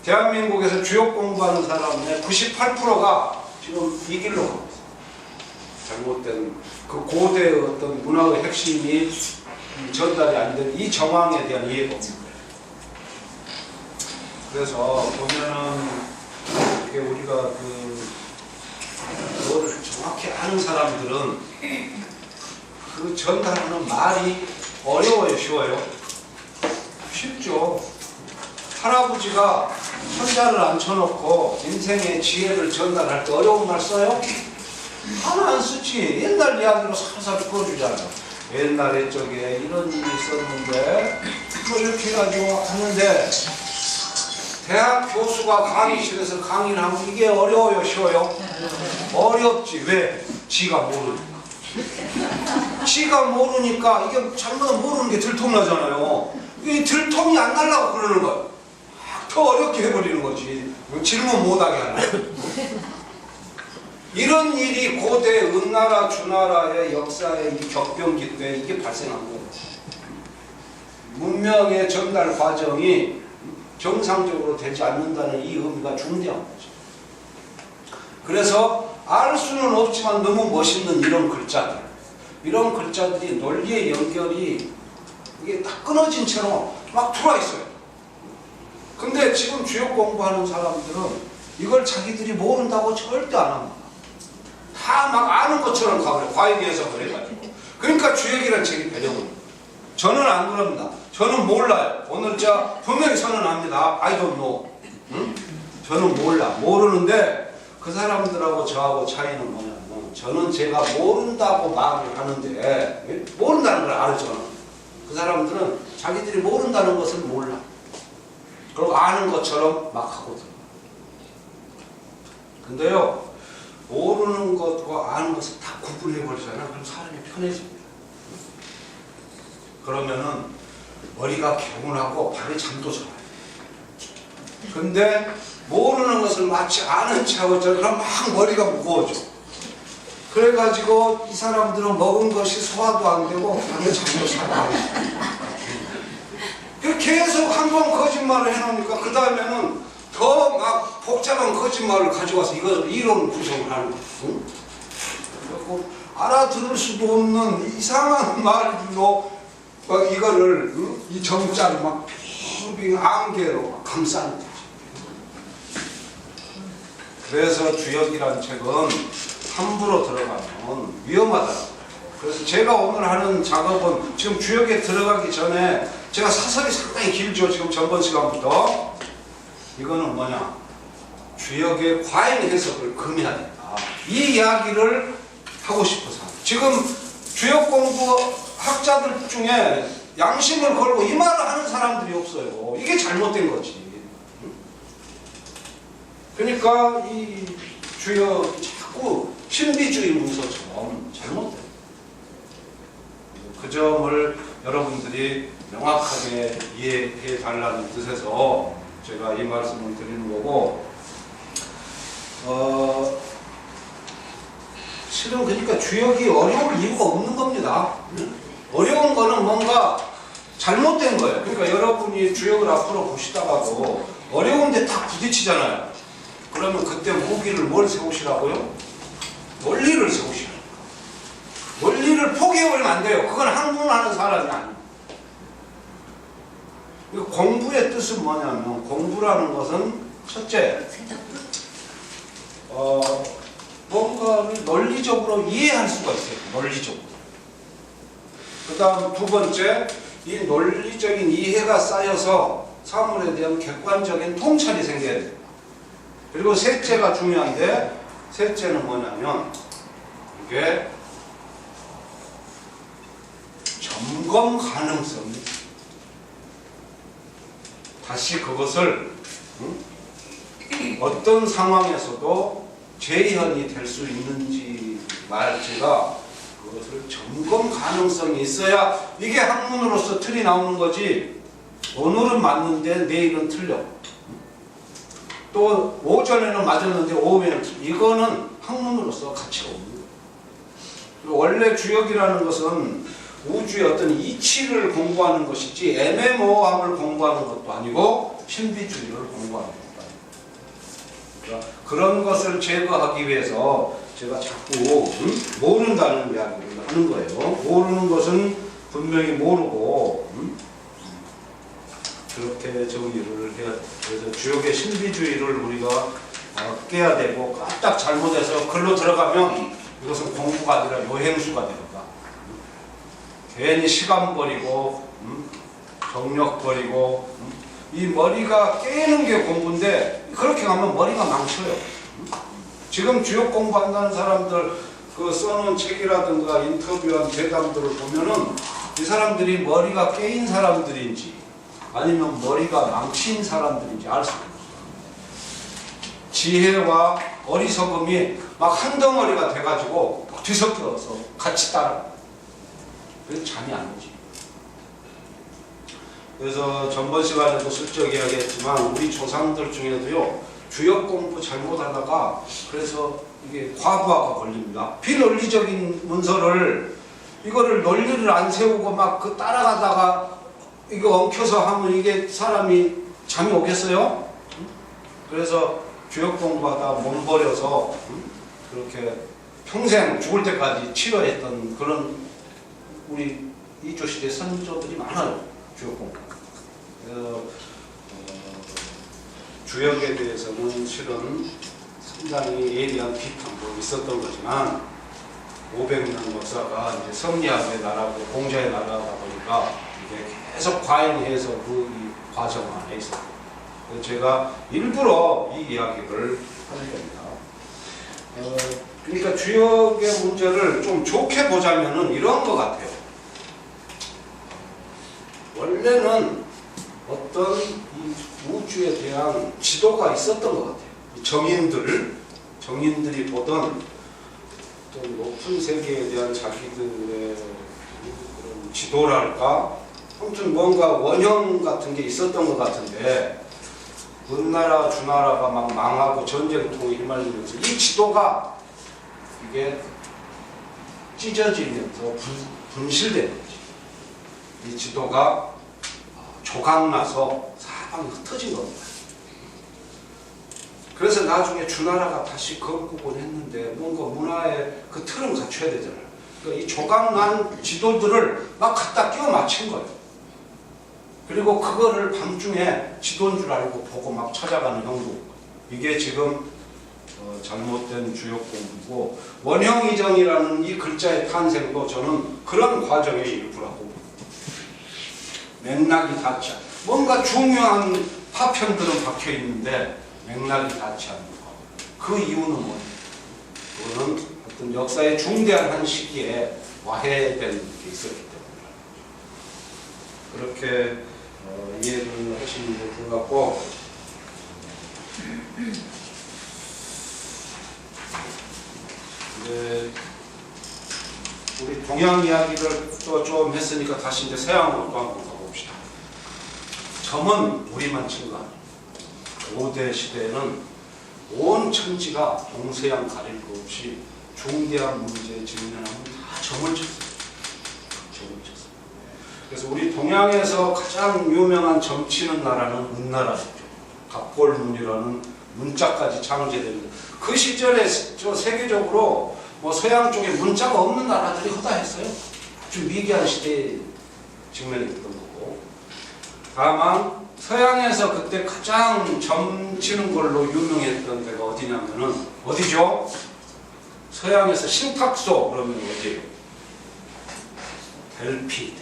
대한민국에서 주역 공부하는 사람의 98%가 지금 이 길로 가고 있어요. 잘못된 그 고대의 어떤 문화의 핵심이 전달이 안 된 이 정황에 대한 이해가 없는 거예요. 그래서 보면은 이게 우리가 그거를 정확히 아는 사람들은 그 전달하는 말이 어려워요, 쉬워요? 쉽죠. 할아버지가 손자를 앉혀놓고 인생의 지혜를 전달할 때 어려운 말 써요? 하나 안 쓰지. 옛날 이야기로 살살 풀어주잖아요. 옛날에 저게 이런 일이 있었는데 뭐 이렇게 해가지고 하는데 대학 교수가 강의실에서 강의를 하면 이게 어려워요, 쉬워요? 어렵지. 왜? 지가 모르니까. 지가 모르니까 이게 잘못 모르는 게 들통나잖아요. 이 들통이 안 나려고 그러는 거예요. 더 어렵게 해버리는 거지. 질문 못하게 하려고. 이런 일이 고대 은나라, 주나라의 역사의 이 격변기 때 이게 발생한 거예요. 문명의 전달 과정이 정상적으로 되지 않는다는 이 의미가 중대한 거죠. 그래서 알 수는 없지만 너무 멋있는 이런 글자들, 이런 글자들이 논리의 연결이 이게 딱 끊어진 채로 막 들어와 있어요. 근데 지금 주역 공부하는 사람들은 이걸 자기들이 모른다고 절대 안 합니다. 다 막 아는 것처럼 가버려. 과잉 해석을 해가지고. 그러니까 주역이라는 책이 배려는. 저는 안 그럽니다. 저는 몰라요. 오늘 분명히 선언합니다. I don't know. 응? 저는 몰라. 모르는데 그 사람들하고 저하고 차이는 뭐냐면 저는 제가 모른다고 말을 하는데 모른다는 걸 알아 저는. 그 사람들은 자기들이 모른다는 것을 몰라. 그리고 아는 것처럼 막 하거든. 근데요, 모르는 것과 아는 것을 다 구분해 버리잖아요. 그럼 사람이 편해집니다. 그러면은 머리가 개운하고 밤에 잠도 잘 와요. 근데 모르는 것을 마치 아는 척하고 그럼 막 머리가 무거워져. 그래가지고 이 사람들은 먹은 것이 소화도 안 되고 밤에 잠도 잘 안 와요. 계속 한 번 거짓말을 해놓으니까 그 다음에는 더 막 복잡한 거짓말을 가져와서 이걸 이론 구성을 하는 거예요. 응? 그리고 알아들을 수도 없는 이상한 말로 막 이거를 응? 이 정자를 막 빙빙 안개로 막 감싸는 거죠. 그래서 주역이라는 책은 함부로 들어가면 위험하더라고요. 그래서 제가 오늘 하는 작업은 지금 주역에 들어가기 전에 제가 사설이 상당히 길죠. 지금 전번 시간부터. 이거는 뭐냐? 주역의 과잉 해석을 금해야 된다. 이 이야기를 하고 싶어서. 지금 주역 공부 학자들 중에 양심을 걸고 이 말을 하는 사람들이 없어요. 이게 잘못된 거지. 그러니까 이 주역이 자꾸 신비주의 문서처럼 잘못돼요. 그 점을 여러분들이 명확하게 이해해 달라는 뜻에서 제가 이 말씀을 드리는 거고, 실은 그러니까 주역이 어려울 이유가 없는 겁니다. 어려운 거는 뭔가 잘못된 거예요. 그러니까 여러분이 주역을 앞으로 보시다가도 어려운데 다 부딪히잖아요. 그러면 그때 무기를 뭘 세우시라고요? 원리를 세우시라고. 원리를 포기해버리면 안 돼요. 그건 학문하는 사람이 아니에요. 공부의 뜻은 뭐냐면, 공부라는 것은 첫째, 뭔가를 논리적으로 이해할 수가 있어요. 논리적으로. 그 다음 두 번째, 이 논리적인 이해가 쌓여서 사물에 대한 객관적인 통찰이 생겨야 돼요. 그리고 셋째가 중요한데, 셋째는 뭐냐면 이게 점검 가능성이 있어요. 다시 그것을 어떤 상황에서도 재현이 될 수 있는지 말지가 그것을 점검 가능성이 있어야 이게 학문으로서 틀이 나오는 거지. 오늘은 맞는데 내일은 틀려. 또 오전에는 맞았는데 오후에는 틀려. 이거는 학문으로서 가치가 없는 거예요. 원래 주역이라는 것은 우주의 어떤 이치를 공부하는 것이지 애매모호함을 공부하는 것도 아니고 신비주의를 공부하는 것도 아니고, 그러니까 그런 것을 제거하기 위해서 제가 자꾸 모른다는 이야기를 하는 거예요. 모르는 것은 분명히 모르고 그렇게 정리를 해야 돼요. 그래서 주역의 신비주의를 우리가 깨야 되고, 딱 잘못해서 글로 들어가면 이것은 공부가 아니라 요행수가 됩니다. 괜히 시간 버리고 정력 버리고 이 머리가 깨는 게 공부인데 그렇게 가면 머리가 망쳐요. 지금 주역 공부한다는 사람들 그 써놓은 책이라든가 인터뷰한 대담들을 보면은 이 사람들이 머리가 깨인 사람들인지 아니면 머리가 망친 사람들인지 알 수 없어요. 지혜와 어리석음이 막 한 덩어리가 돼가지고 뒤섞여서 같이 따라. 그래서 잠이 안 오지. 그래서 전번 시간에도 슬쩍 이야기했지만 우리 조상들 중에도요, 주역 공부 잘못하다가 그래서 이게 과부하가 걸립니다. 비논리적인 문서를 이거를 논리를 안 세우고 막 그 따라가다가 이거 엉켜서 하면 이게 사람이 잠이 오겠어요? 그래서 주역 공부하다 몸 버려서 그렇게 평생 죽을 때까지 치료했던 그런 우리 이조 시대 선조들이 많아요. 주역 공부. 그래서 주역에 대해서는 실은 상당히 예리한 비판도 있었던 거지만 500년 역사가 이제 성리학의 나라고 공자의 나라다 보니까 이게 계속 과잉해서 그 이 과정 안에 있었고 제가 일부러 이 이야기를 하는 겁니다. 그러니까 주역의 문제를 좀 좋게 보자면은 이런 것 같아요. 원래는 어떤 이 우주에 대한 지도가 있었던 것 같아요. 정인들이 보던 어떤 높은 세계에 대한 자기들의 그런 지도랄까? 아무튼 뭔가 원형 같은 게 있었던 것 같은데 은나라, 주나라가 막 망하고 전쟁통에 휘말리면서 이 지도가 이게 찢어지면서 분실된 거지. 이 지도가 조각나서 사방에 흩어진 겁니다. 그래서 나중에 주나라가 다시 건국을 했는데 뭔가 문화의 그 틀은 갖춰야 되잖아요. 그러니까 이 조각난 지도들을 막 갖다 끼워 맞춘 거예요. 그리고 그거를 밤중에 지도인 줄 알고 보고 막 찾아가는 형도. 이게 지금 잘못된 주역 공부고 원형이정이라는 이 글자의 탄생도 저는 그런 과정의 일부라고. 맥락이 닿지 않고 뭔가 중요한 파편들은 박혀 있는데 맥락이 닿지 않는 거. 그 이유는 뭐냐? 그거는 어떤 역사의 중대한 한 시기에 와해된 게 있었기 때문에 그렇게 이해를 하시면 될 것 같고 이제 우리 동양 이야기를 또 좀 했으니까 다시 이제 서양으로 또 한번 가봅시다. 점은 우리만 친 거 아니에요. 고대 시대에는 온 천지가 동서양 가릴 것 없이 중대한 문제에 직면하면 다 점을 쳤어요. 점을 쳤어요. 그래서 우리 동양에서 가장 유명한 점치는 나라는 은나라죠. 갑골문이라는 문자까지 창제됩니다. 그 시절에 저 세계적으로 뭐 서양 쪽에 문자가 없는 나라들이 허다했어요. 아주 미개한 시대에 직면했던 거고. 다만 서양에서 그때 가장 점치는 걸로 유명했던 데가 어디냐면은 어디죠? 서양에서 신탁소 그러면 어디예요? 델피.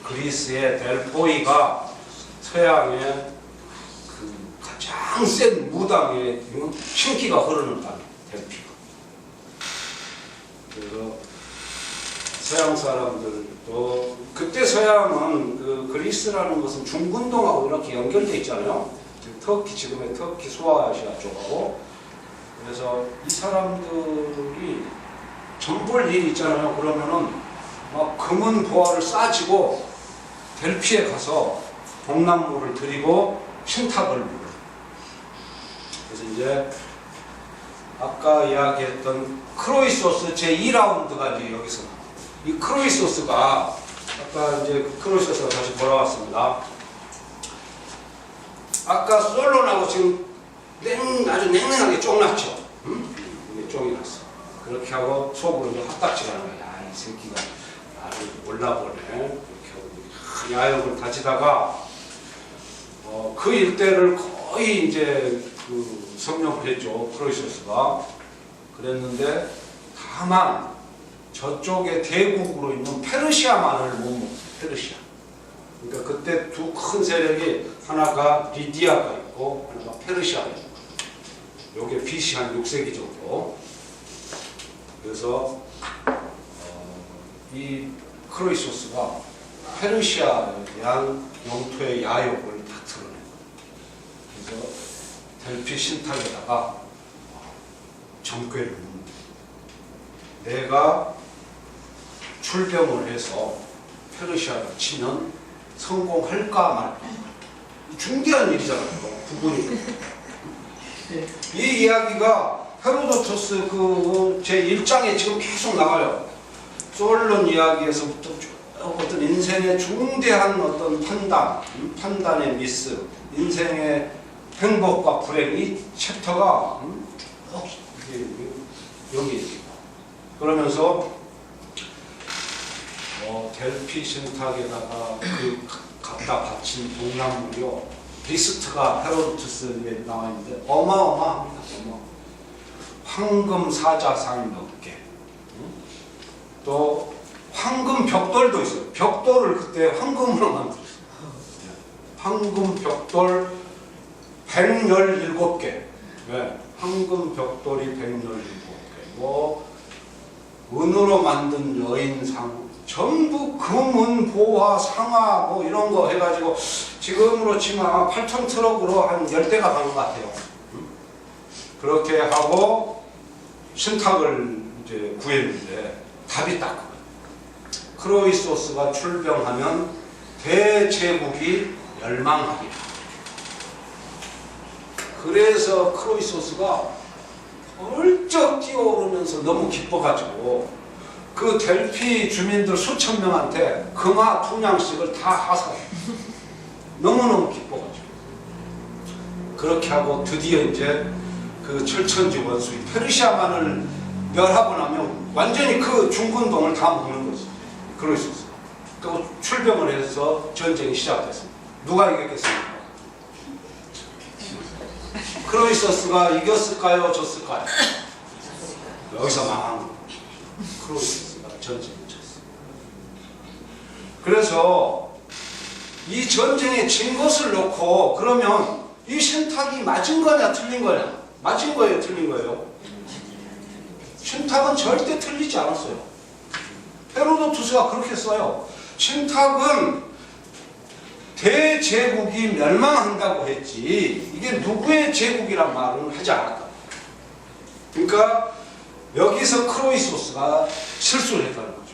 그리스의 델포이가 서양의 그 가장 센 무당의 신기가 흐르는 땅, 델피가. 그래서 서양 사람들도 그때 서양은 그 그리스라는 것은 중근동하고 이렇게 연결되어 있잖아요. 터키, 지금의 터키 소아시아 쪽하고. 그래서 이 사람들이 점 볼 일이 있잖아요. 그러면은 막 금은 보화를 싸지고 델피에 가서 동남물을 드리고 신탁을 물어요. 그래서 이제 아까 이야기했던 크로이소스 제2라운드가 이제 여기서 나와요. 이 크로이소스가 아까 이제 크로이소스가 다시 돌아왔습니다. 아까 솔론하고 지금 아주 냉랭하게 쫑났죠. 이게 쫑이 났어. 그렇게 하고 속으로 이제 합딱지가 나는 거야. 야, 이 새끼가 나를 몰라보네. 이렇게 하고 야욕을 다지다가 그 일대를 거의 이제 그 점령을 했죠. 크로이소스가. 그랬는데 다만 저쪽에 대국으로 있는 페르시아만을 못 먹었어요. 페르시아. 그러니까 그때 두 큰 세력이 하나가 리디아가 있고 하나가 페르시아가 있고 요게 BC 한 6세기 정도. 그래서 이 크로이소스가 페르시아에 대한 영토의 야욕을 다 드러낸 거예요. 그래서 델피 신탁에다가 정궤를 묻는 거예요. 내가 출병을 해서 페르시아를 치면 성공할까 말까. 중대한 일이잖아요. 부분이. 이 이야기가 헤로도토스 그 제1장에 지금 계속 나와요. 솔론 이야기에서부터 어떤 인생의 중대한 어떤 판단의 미스, 인생의 행복과 불행, 이 챕터가 여기 있습니다. 그러면서 델피 신탁에다가 그 갖다 바친 동남물이요 리스트가 헤로도투스에 나와 있는데 어마어마합니다. 황금 사자상 몇 개, 또 황금 벽돌도 있어요. 벽돌을 그때 황금으로 만들었어요. 황금 벽돌 117개. 네. 황금 벽돌이 117개. 뭐 은으로 만든 여인상, 전부 금은 보화 상화 뭐 이런 거 해가지고 지금으로 치면 8톤 트럭으로 한 10대가 간 것 같아요. 그렇게 하고 신탁을 이제 구했는데 답이 딱 그거예요. 크로이소스가 출병하면 대제국이 멸망하리라. 그래서 크로이소스가 벌쩍 뛰어오르면서 너무 기뻐가지고 그 델피 주민들 수천 명한테 금화 투냥식을 다 하사해요. 너무너무 기뻐가지고. 그렇게 하고 드디어 이제 그 철천지 원수인 페르시아만을 멸하고 나면 완전히 그 중근동을 다 먹는 거지. 크로이소스. 또 출병을 해서 전쟁이 시작됐습니다. 누가 이겼겠습니까? 크로이소스가 이겼을까요? 졌을까요? 여기서 망한 거예요. 크로이소스가 전쟁을 쳤어요. 그래서 이 전쟁에 진 것을 놓고 그러면 이 신탁이 맞은 거냐 틀린 거냐? 맞은 거예요? 틀린 거예요? 신탁은 절대 틀리지 않았어요. 헤로도투스가 그렇게 써요. 신탁은 대제국이 멸망한다고 했지 이게 누구의 제국이란 말은 하지 않았다. 그러니까 여기서 크로이소스가 실수를 했다는 거죠.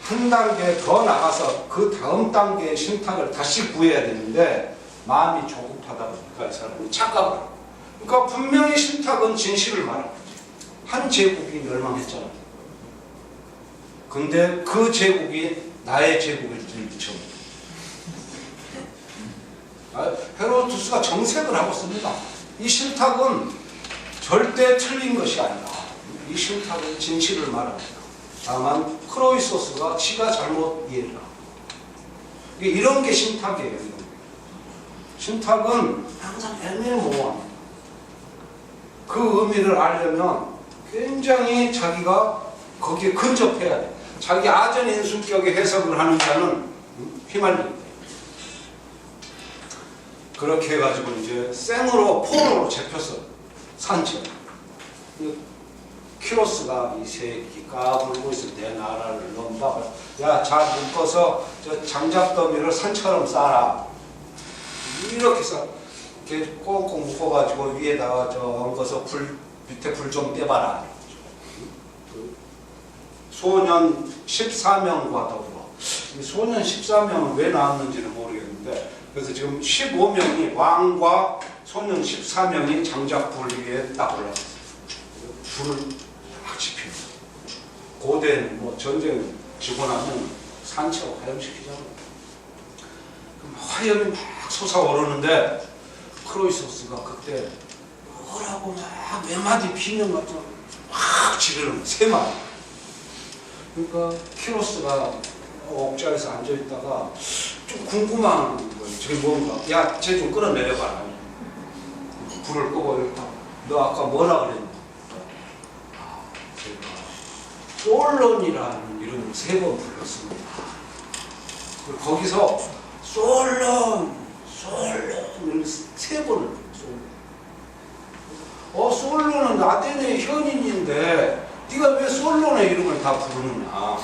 한 단계 더 나가서 그 다음 단계의 신탁을 다시 구해야 되는데 마음이 조급하다 보니까 이 사람은 착각을 하고, 그러니까 분명히 신탁은 진실을 말하는 거죠. 한 제국이 멸망했잖아요. 근데 그 제국이 나의 제국일지 미쳐요. 헤로도투스가 정색을 하고 씁니다. 이 신탁은 절대 틀린 것이 아니다. 이 신탁은 진실을 말합니다. 다만 크로이소스가 지가 잘못 이해를 합니다. 이런 게 신탁이에요. 신탁은 항상 애매모호합니다. 그 의미를 알려면 굉장히 자기가 거기에 근접해야 돼. 자기 아전인수격의 해석을 하는 자는 휘말립니다. 그렇게 해가지고 이제 생으로 포로로 잡혔어요. 산채. 키로스가 이 새끼 까불고 있어. 내 나라를 넘봐. 야, 잘 묶어서 저 장작더미를 산처럼 쌓아라. 이렇게 해서 이렇게 꽁꽁 묶어가지고 위에다가 저 얹어서 밑에 불 좀 떼봐라. 소년 14명과 더불어. 이 소년 14명은 왜 나왔는지는 모르겠는데, 그래서 지금 15명이 왕과 소년 14명이 장작불 위에 딱 올라갔어요. 불을 막 지피고. 고된 뭐 전쟁 지고 나면 산채로 화염시키잖아요. 그럼 화염이 막 솟아오르는데 크로이소스가 그때 뭐라고 막 몇 마디 비명 같은 거 막 지르는 거예요. 세 마디. 그러니까 키로스가 옥자에서 앉아있다가 좀 궁금한 거예요. 저게 뭔가. 야, 쟤 좀 끌어내려봐라. 불을 끄고 이렇게. 너 아까 뭐라 그랬냐? 제가 솔론이라는 이름을 3번 불렀습니다. 거기서 솔론 이렇게 3번을 불렀어요. 솔론은 아테네의 현인인데 네가 왜 솔론의 이름을 다 부르느냐.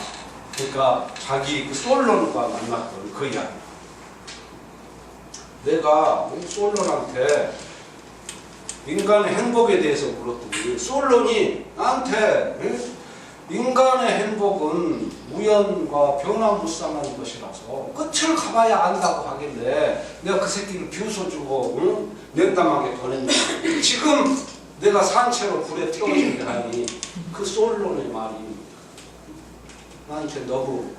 그러니까 자기 그 솔론과 만났던 그 이야기. 내가 솔론한테 인간의 행복에 대해서 물었더니 솔론이 나한테 인간의 행복은 우연과 변화무쌍한 것이라서 끝을 가봐야 안다고 하길래 내가 그 새끼를 비웃어주고 냉담하게 보냈는데 지금 내가 산채로 불에 태워지게 하니 그 솔론의 말이 나한테 너무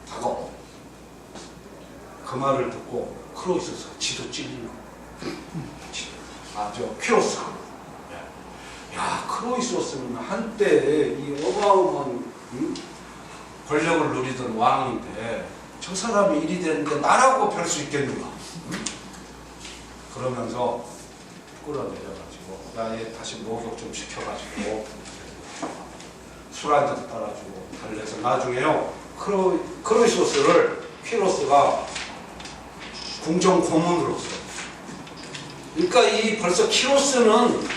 다가와. 그 말을 듣고 크로이소스가 지도 찔리는 저 키로스가. 야, 크로이소스는 한때 이 어마어마한 권력을 누리던 왕인데 저 사람이 일이 되는데 나라고 별 수 있겠는가? 그러면서 끌어내려가지고 나에 다시 목욕 좀 시켜가지고 술 한잔 따라주고 달래서 나중에요 크로이소스를 키로스가 궁정 고문으로 써요. 그러니까 이 벌써 키로스는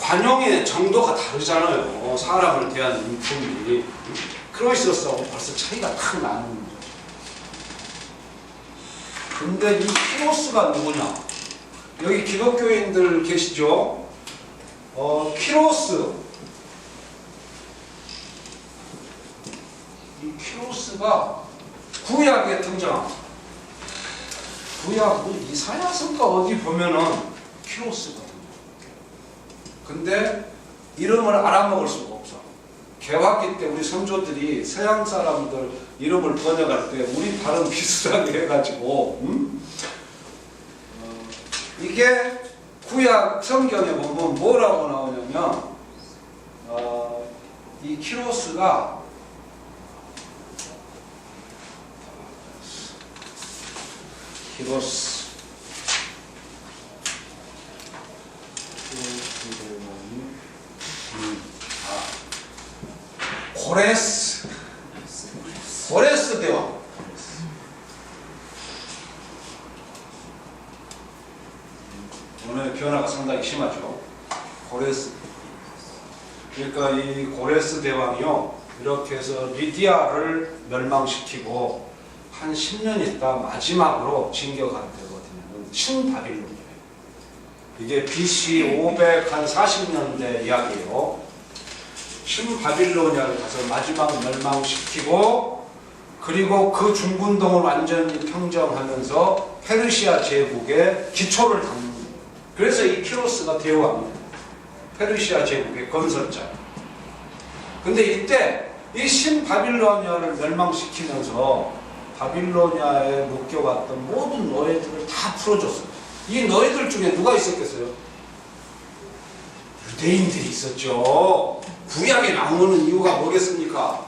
관용의 정도가 다르잖아요. 사람을 대하는 인품이. 크로이소스하고 벌써 차이가 딱 나는 거죠. 근데 이 키로스가 누구냐? 여기 기독교인들 계시죠? 키로스. 이 키로스가 구약에 등장합니다. 구약 이사야서인가 어디 보면은 키로스거든요. 근데 이름을 알아먹을 수가 없어. 개화기 때 우리 선조들이 서양 사람들 이름을 번역할 때 우리 발음 비슷하게 해가지고 이게 구약 성경에 보면 뭐라고 나오냐면 이 키로스가 키로스 고레스 대왕. 오늘 변화가 상당히 심하죠. 고레스. 그러니까 이 고레스 대왕이요 이렇게 해서 리디아를 멸망시키고 한 10년 있다 마지막으로 진격한 데거든요. 신바빌론이에요. 이게 BC 540년대 이야기예요. 신바빌로니아를 가서 마지막 멸망시키고 그리고 그 중군동을 완전히 평정하면서 페르시아 제국의 기초를 닦는 거예요. 그래서 이 키로스가 대왕이에요. 페르시아 제국의 건설자. 근데 이때 이 신바빌로니아를 멸망시키면서 바빌로니아에 묶여왔던 모든 노예들을 다 풀어줬어요. 이 노예들 중에 누가 있었겠어요? 유대인들이 있었죠. 구약에 나오는 이유가 뭐겠습니까?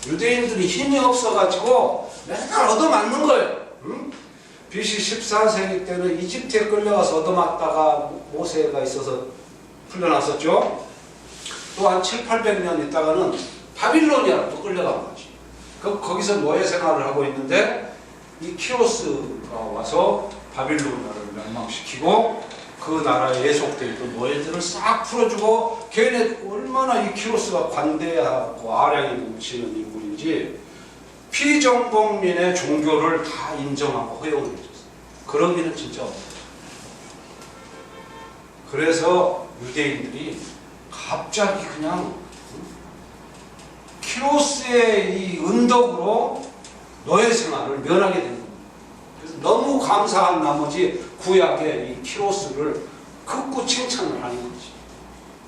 유대인들이 힘이 없어가지고 맨날 얻어맞는 거예요. 응? BC 14세기 때는 이집트에 끌려가서 얻어맞다가 모세가 있어서 풀려났었죠. 또 한 7, 800년 있다가는 바빌로니아로 또 끌려간 거지. 거기서 노예 생활을 하고 있는데 이 키로스가 와서 바빌로니아를 멸망시키고 그 나라에 예속되어 있던 노예들을 싹 풀어주고 걔네 얼마나 이 키로스가 관대하고 아량이 넘치는 인물인지 피정복민의 종교를 다 인정하고 허용을 해줬어요. 그러기는 진짜 없어요. 그래서 유대인들이 갑자기 그냥 키로스의 이 은덕으로 노예 생활을 면하게 된 겁니다. 그래서 너무 감사한 나머지 구약의 이 키로스를 극구 칭찬을 하는 거지.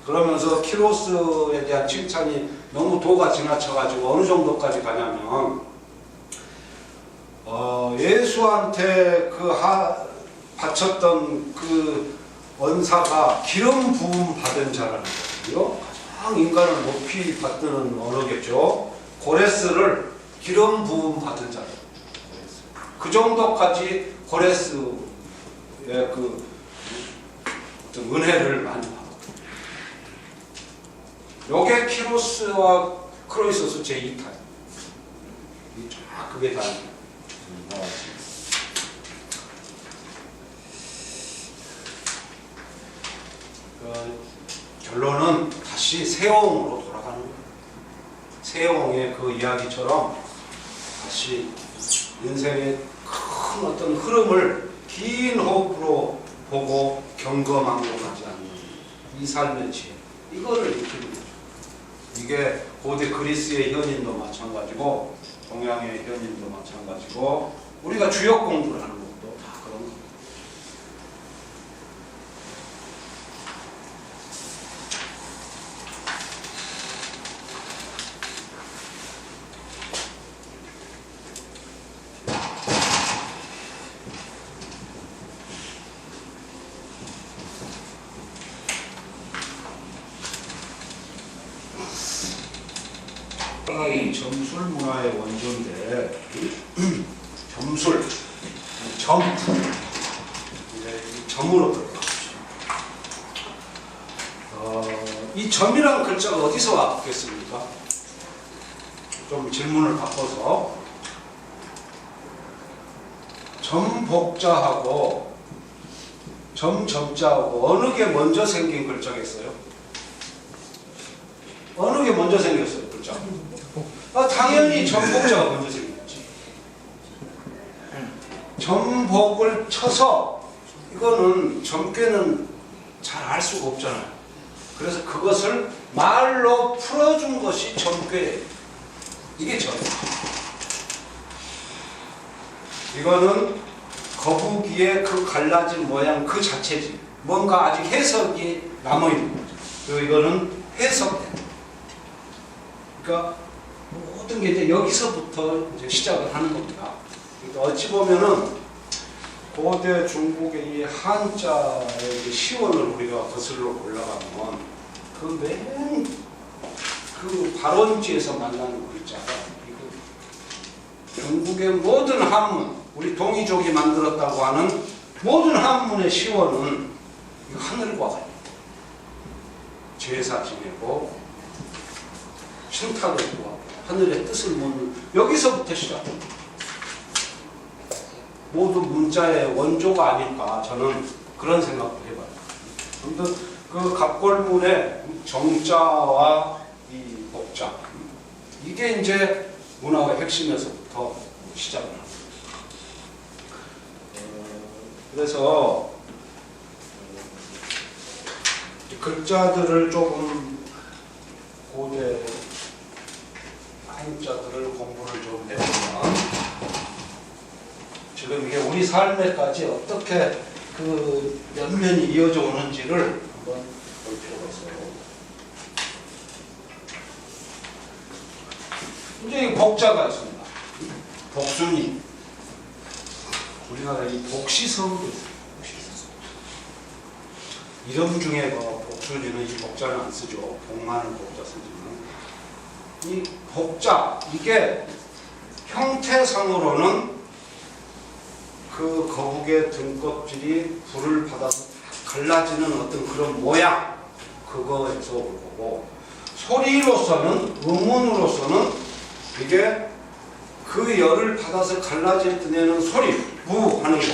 그러면서 키로스에 대한 칭찬이 너무 도가 지나쳐가지고 어느 정도까지 가냐면 예수한테 바쳤던 그 언사가 기름 부음 받은 자라는 거거든요. 가장 인간을 높이 받드는 언어겠죠. 고레스를 기름 부음 받은 자라. 그 정도까지 고레스의 그 어떤 은혜를 많이 받았다. 요게 키로스와 크로이소스 제2탄. 이 쫙 그게 다 나와있습니다. 결론은 다시 세옹으로 돌아가는 거예요. 세옹의 그 이야기처럼 다시 인생의 큰 어떤 흐름을 긴 호흡으로 보고 경검항동하지 않는 이 삶의 지혜, 이거를 익히는 거죠. 이게 고대 그리스의 현인도 마찬가지고 동양의 현인도 마찬가지고 우리가 주역 공부를 하는 것도 다 그런 겁니다. 점술 문화의 원조인데 점술, 점 이제 점으로 들어가죠. 이 점이란 글자가 어디서 왔겠습니까? 좀 질문을 바꿔서 점복자하고 점자하고 어느 게 먼저 생긴 글자겠어요? 어느 게 먼저 생겼어요, 글자? 당연히 점복자가 먼저 생겼지. 점복을 쳐서 이거는 점괘는 잘 알 수가 없잖아요. 그래서 그것을 말로 풀어준 것이 점괘예요. 이게 점. 이거는 거북이의 그 갈라진 모양 그 자체지. 뭔가 아직 해석이 남아있는 거죠. 그리고 이거는 해석된. 그러니까 모든 게 이제 여기서부터 이제 시작을 하는 겁니다. 그러니까 어찌 보면은 고대 중국의 이 한자의 시원을 우리가 거슬러 올라가면 그 발원지에서 만나는 글자가 중국의 모든 한문, 우리 동이족이 만들었다고 하는 모든 한문의 시원은 하늘과 관련, 제사 지내고 신탁을 구하고 하늘의 뜻을 묻는 여기서부터 시작합니다. 모두 문자의 원조가 아닐까 저는 그런 생각도 해봐요. 아무튼 그 갑골문의 정자와 이 복자 이게 이제 문화의 핵심에서부터 시작을 합니다. 그래서 글자들을 조금 고대 한자들을 공부를 좀 해보면 지금 이게 우리 삶에까지 어떻게 그 연면이 이어져 오는지를 한번 볼 필요가 있어요. 이제 이 복자가 있습니다. 복순이. 우리나라에 이 복시성도 있어요. 복시성. 이름 중에 뭐 복순이는 이 복자는 안 쓰죠. 복만은 복자 쓰지만. 이 복자, 이게 형태상으로는 그 거북의 등껍질이 불을 받아서 갈라지는 어떤 그런 모양, 그거에서 올 거고, 소리로서는, 음운으로서는 이게 그 열을 받아서 갈라질 때 내는 소리, 부 하는 거,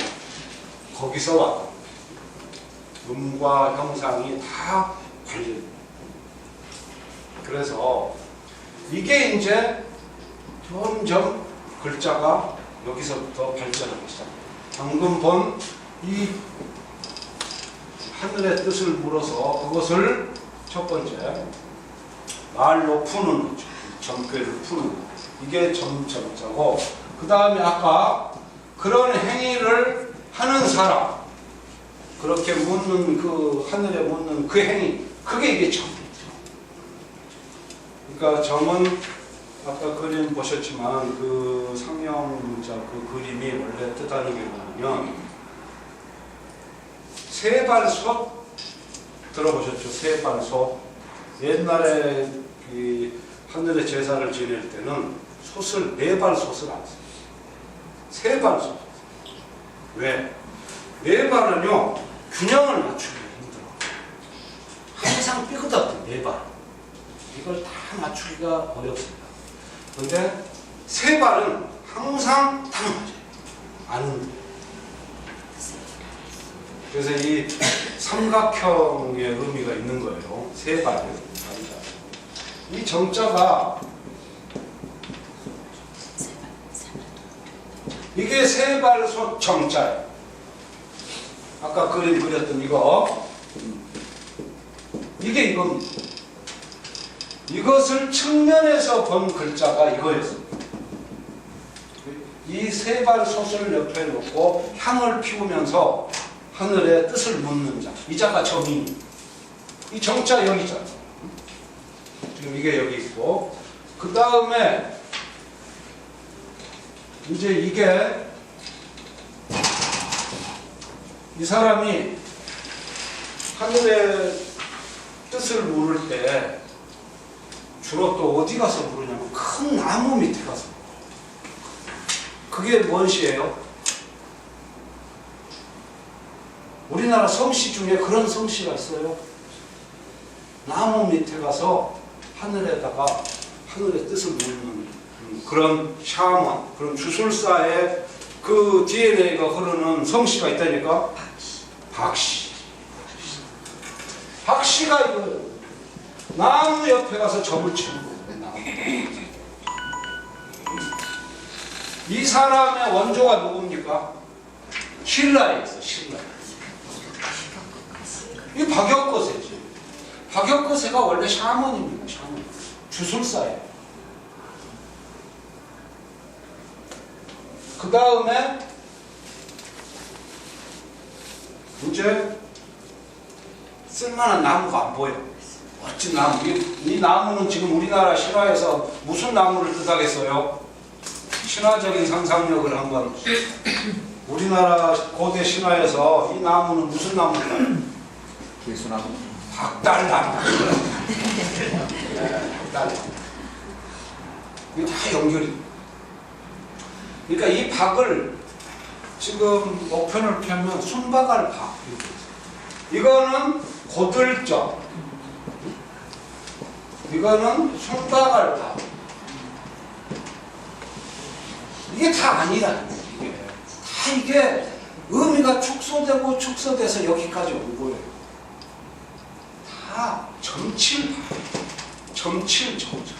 거기서 왔다. 음과 형상이 다 관련돼요. 그래서 이게 이제 점점 글자가 여기서부터 발전하기 시작합니다. 방금 본 이 하늘의 뜻을 물어서 그것을 첫 번째 말로 푸는 거죠. 점괘를 푸는 거. 이게 점자고, 그 다음에 아까 그런 행위를 하는 사람, 그렇게 묻는 그 하늘에 묻는 그 행위, 그게 이게 점이죠. 그러니까 점은 아까 그림 보셨지만 그 상명문자 그 그림이 원래 뜻하는 게 뭐냐면 세발솥 들어보셨죠? 세발솥. 옛날에 그 하늘의 제사를 지낼 때는 솥을 네발솥을 안 써요. 세발솥. 왜? 네발은요 균형을 맞추기 힘들어. 항상 삐그덕해 네발. 이걸 다 맞추기가 어렵습니다. 근데 세발은 항상 딱 맞아요. 안. 그래서 이 삼각형의 의미가 있는 거예요. 세발. 이 정자가 이게 세발 정자예요. 아까 그림 그렸던 이거. 이게 이겁니다. 이것을 측면에서 본 글자가 이거였습니다. 이 세발솥을 옆에 놓고 향을 피우면서 하늘의 뜻을 묻는 자. 이 자가 점이. 이 정자 여기 있잖아. 지금 이게 여기 있고, 그 다음에 이제 이게 이 사람이 하늘의 뜻을 물을 때 주로 또 어디 가서 부르냐면 큰 나무 밑에 가서. 그게 뭔 시예요? 우리나라 성씨 중에 그런 성씨가 있어요. 나무 밑에 가서 하늘에다가 하늘의 뜻을 묻는 그런 샤먼, 그런 주술사의 그 DNA가 흐르는 성씨가 있다니까. 박씨. 박씨가 이거 나무 옆에 가서 점을 치는 거예요. 이 사람의 원조가 누굽니까? 신라에 있어. 신라. 이 박역거세지. 박역거세가 원래 샤먼입니다. 샤먼. 주술사예요. 그 다음에 이제 쓸만한 나무가 안 보여. 멋진 나무. 이 나무는 지금 우리나라 신화에서 무슨 나무를 뜻하겠어요? 신화적인 상상력을 한번. 우리나라 고대 신화에서 이 나무는 무슨 나무일까요? 길수나무. 박달나무. 박달나무. 이게 다 연결이. 그러니까 이 박을 지금 목편을 펴면 손박알 박. 이거는 고들적. 이거는 손박알 박. 이게 다 아니라는 거예요. 이게 의미가 축소되고 축소돼서 여기까지 온 거예요. 다 점칠 박. 점칠 점점.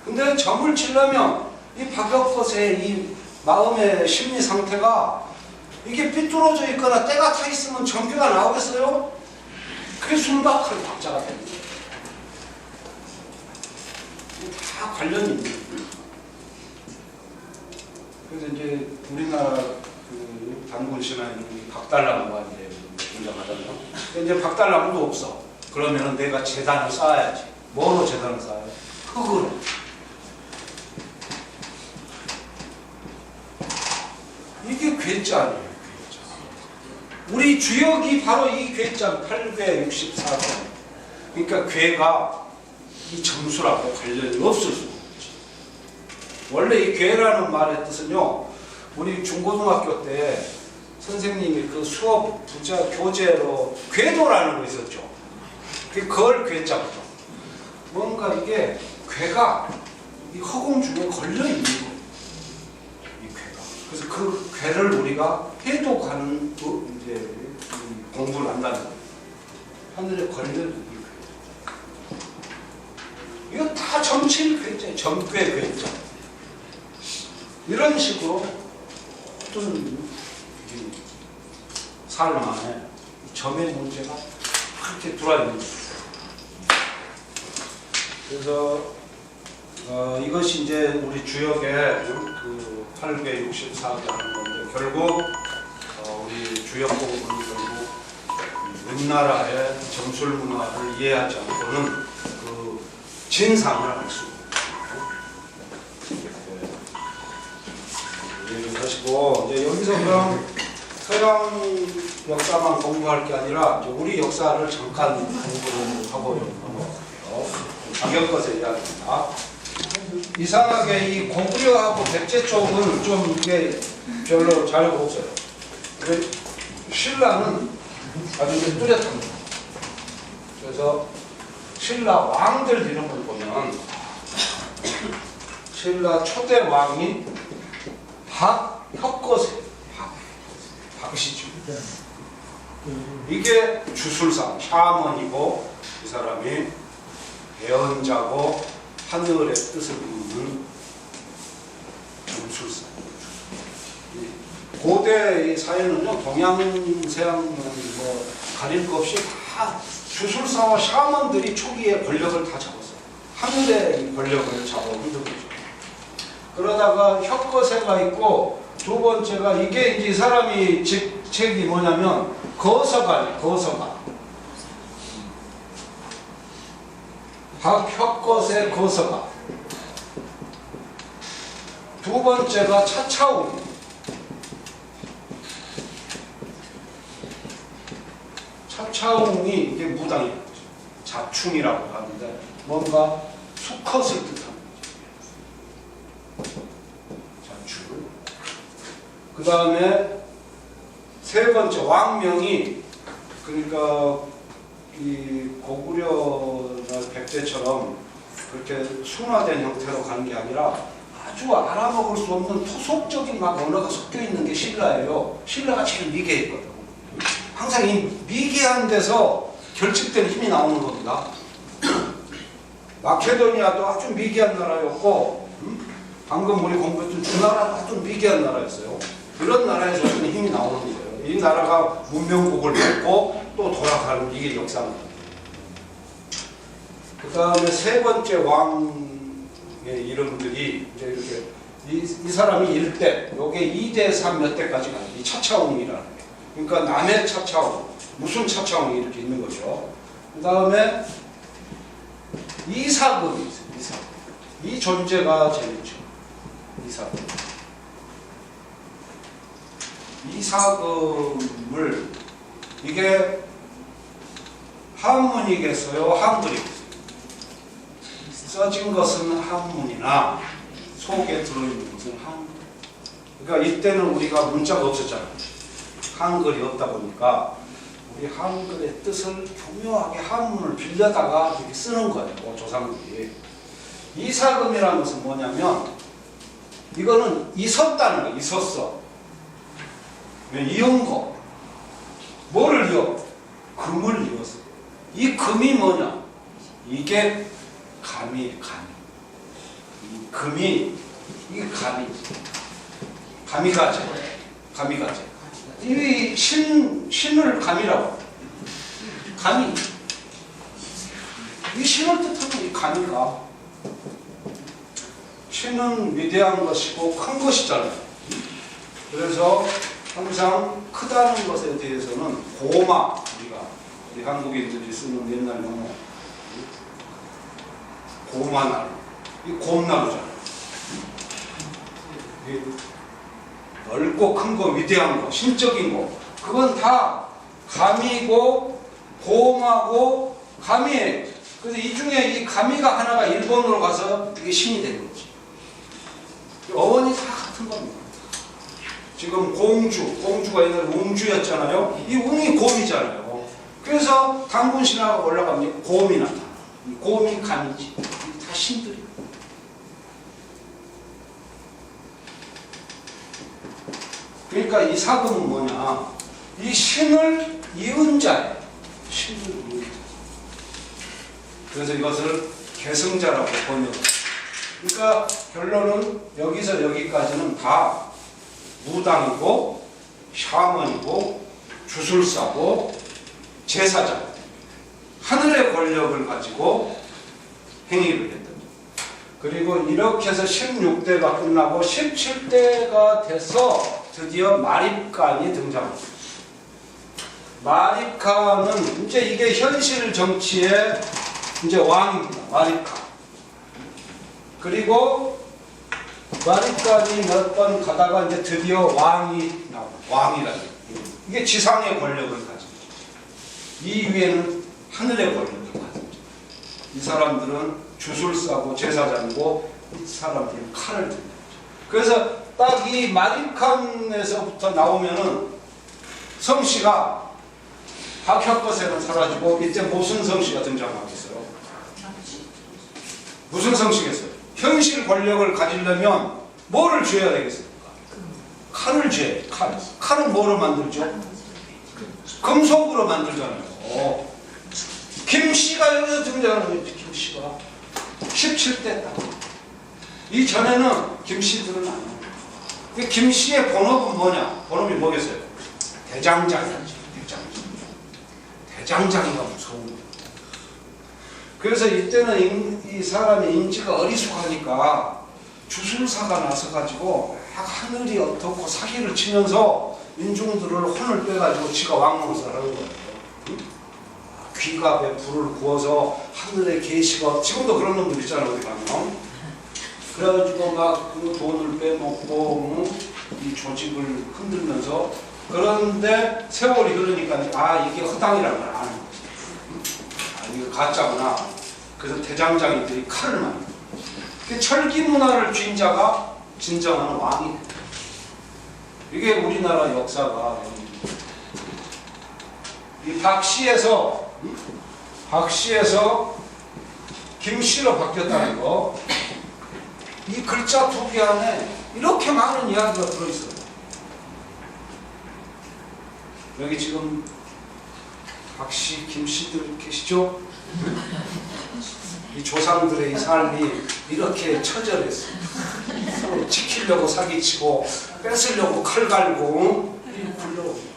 근데 점을 치려면 이 박역거세의 이 마음의 심리 상태가 이게 삐뚤어져 있거나 때가 타 있으면 점괘가 나오겠어요? 그게 순박한 박자가 됩니다. 다 관련이 있는 거예요. 그래서 이제 우리나라 그 단군 신화에 있는 박달나무가 이제 등장하잖아요. 근데 이제 박달나무도 없어. 그러면은 내가 재단을 쌓아야지. 뭐로 재단을 쌓아요? 흙으로. 이게 괴짜예요. 괴짜. 우리 주역이 바로 이 괴짜 8괴 64권. 그러니까 괴가 이 점수라고 관련이 없을 수 없지. 원래 이 괴라는 말의 뜻은요. 우리 중고등학교 때 선생님이 그 수업 부자 교재로 궤도라는 거 있었죠. 그걸 괴짜부터. 뭔가 이게 괴가 이 허공 중에 걸려 있는 거. 그래서 그 괴를 우리가 해독하는 이제 공부를 한다는 거예요. 하늘에 걸려있는 괴. 이거 다 점칠 괴짜예요. 점괴 괴짜. 이런 식으로 어떤 삶 안에 점의 문제가 그렇게 들어있는 거예요. 그래서 이것이 이제 우리 주역의 그 8개 64개 하는 건데 결국 우리 주역 공부는 결국 우리나라의 점술 문화를 이해하지 않고는 그 진상을 알 수 없는 이해를 하시고 이제 여기서 그럼 서양 역사만 공부할 게 아니라 이제 우리 역사를 잠깐 공부를 하고 넘어갈게요. 박역거세 이야기입니다. 이상하게 이 고구려하고 백제 쪽은 좀 이게 별로 잘 없어요. 신라는 아주 이제 뚜렷합니다. 그래서 신라 왕들 이름을 보면 신라 초대 왕이 박혁거세, 박씨죠. 이게 주술사, 샤먼이고 이 사람이 예언자고 하늘의 뜻을 묻는 주술사. 고대 사회는요, 동양, 서양 뭐 가릴 것 없이 다 주술사와 샤먼들이 초기에 권력을 다 잡았어요. 하늘의 권력을 잡아오는 거죠. 그러다가 혁거세가 있고 두 번째가 이게 이제 이 사람이 직책이 뭐냐면 거서가예요. 거서가. 박혁거세 거서가. 두 번째가 차차웅. 차차웅이 이게 무당이에요. 자충이라고 하는데 뭔가 수컷을 뜻합니다. 자충. 그 다음에 세 번째 왕명이 그러니까 이 고구려나 백제처럼 그렇게 순화된 형태로 가는 게 아니라 아주 알아먹을 수 없는 토속적인 막 언어가 섞여 있는 게 신라예요. 신라가 제일 미개했거든. 항상 이 미개한 데서 결집된 힘이 나오는 겁니다. 마케도니아도 아주 미개한 나라였고, 방금 우리 공부했던 주나라도 아주 미개한 나라였어요. 그런 나라에서 어떤 힘이 나오는 거예요. 이 나라가 문명국을 맺고 또 돌아가는 이게 역사입니다. 그 다음에 세 번째 왕의 이름들이 이제 이렇게 이 사람이 1대, 요게 2대 3 몇 대까지 가요. 이 차차옹이라는 게. 그러니까 남의 차차옹, 무슨 차차옹이 이렇게 있는 거죠. 그 다음에 이사금이 있어요. 이사금. 이 존재가 재밌죠. 이사금. 이사금을 이게 한문이겠어요? 한글이겠어요? 써진 것은 한문이나 속에 들어있는 것은 한글. 그러니까 이때는 우리가 문자가 없었잖아요. 한글이 없다 보니까 우리 한글의 뜻을 교묘하게 한문을 빌려다가 이렇게 쓰는 거예요. 조상들이. 이사금이라는 것은 뭐냐면 이거는 있었다는 거예요. 있었어. 이은 거. 뭐를 이어? 금을 이었어. 이 금이 뭐냐? 이게 감이에요. 감. 이 금이 이게 감이. 감이가제. 감이가제. 이 신을 감이라고. 감이. 이 신을 뜻하는 이 감이가. 신은 위대한 것이고 큰 것이잖아요. 그래서 항상 크다는 것에 대해서는 고마, 우리 한국인들이 쓰는 옛날 용어, 고마나루, 이 곰나루잖아요. 넓고 큰 거, 위대한 거, 신적인 거, 그건 다 감이고 고마고 감이에요. 그래서 이 중에 이 감이가 하나가 일본으로 가서 이게 신이 된 거지. 어원이 다 같은 겁니다. 지금 공주가 옛날에 웅주였잖아요. 이 웅이 곰이잖아요. 그래서 단군 신화가 올라가면 곰이 나타나. 곰이 감이지. 다 신들이. 그러니까 이 사금은 뭐냐? 이 신을 이은 자예요. 신을 이은 자. 그래서 이것을 계승자라고 번역해요. 그러니까 결론은 여기서 여기까지는 다 무당이고 샤먼이고 주술사고 제사장, 하늘의 권력을 가지고 행위를 했던 거예요. 그리고 이렇게 해서 16대가 끝나고 17대가 돼서 드디어 마립간이 등장합니다. 마립간은 이제 이게 현실 정치의 이제 왕입니다. 마립간. 그리고 마립간이 몇 번 가다가 이제 드디어 왕이 나옵니다. 왕이라는 이게 지상의 권력을 가진 이 위에는 하늘의 권력을 가진 이 사람들은 주술사고 제사장이고 이 사람들은 칼을 듭니다. 그래서 딱 이 마립칸에서부터 나오면은 성씨가 박혁거세는 사라지고 이때 무슨 성씨가 등장하겠어요? 무슨 성씨겠어요? 현실 권력을 가지려면 뭐를 쥐어야 되겠습니까? 칼을 쥐어야 돼. 칼은 뭐로 만들죠? 금속으로 만들잖아요. 김씨가 여기서 등장하는 거예요. 김씨가 17대 딱. 이전에는 김씨들은 안 나와요. 김씨의 본업은 뭐냐? 본업이 뭐겠어요? 대장장이지. 대장장이가 무서운 거예요. 그래서 이때는 이 사람의 인지가 어리숙하니까 주술사가 나서가지고 막 하늘이 어떻고 사기를 치면서 민중들을 혼을 빼가지고 지가 왕노릇을 하는 거예요. 귀갑에 불을 구워서 하늘의 계시가, 지금도 그런 놈들 있잖아요. 어디 가면. 그래가지고 막 그 돈을 빼먹고 이 조직을 흔들면서, 그런데 세월이 흐르니까 이게 허당이라는 걸 아는 거지. 이거 가짜구나. 그래서 대장장이들이 칼을 만들어. 철기 문화를 쥔 자가 진정한 왕이 돼. 이게 우리나라 역사가 이 박씨에서 김씨로 바뀌었다는 거. 이 글자 두 개 안에 이렇게 많은 이야기가 들어있어요. 여기 지금 박씨, 김씨들 계시죠? 이 조상들의 이 삶이 이렇게 처절했어요. 서로 지키려고 사기치고 뺏으려고 칼 갈고 굴려오고.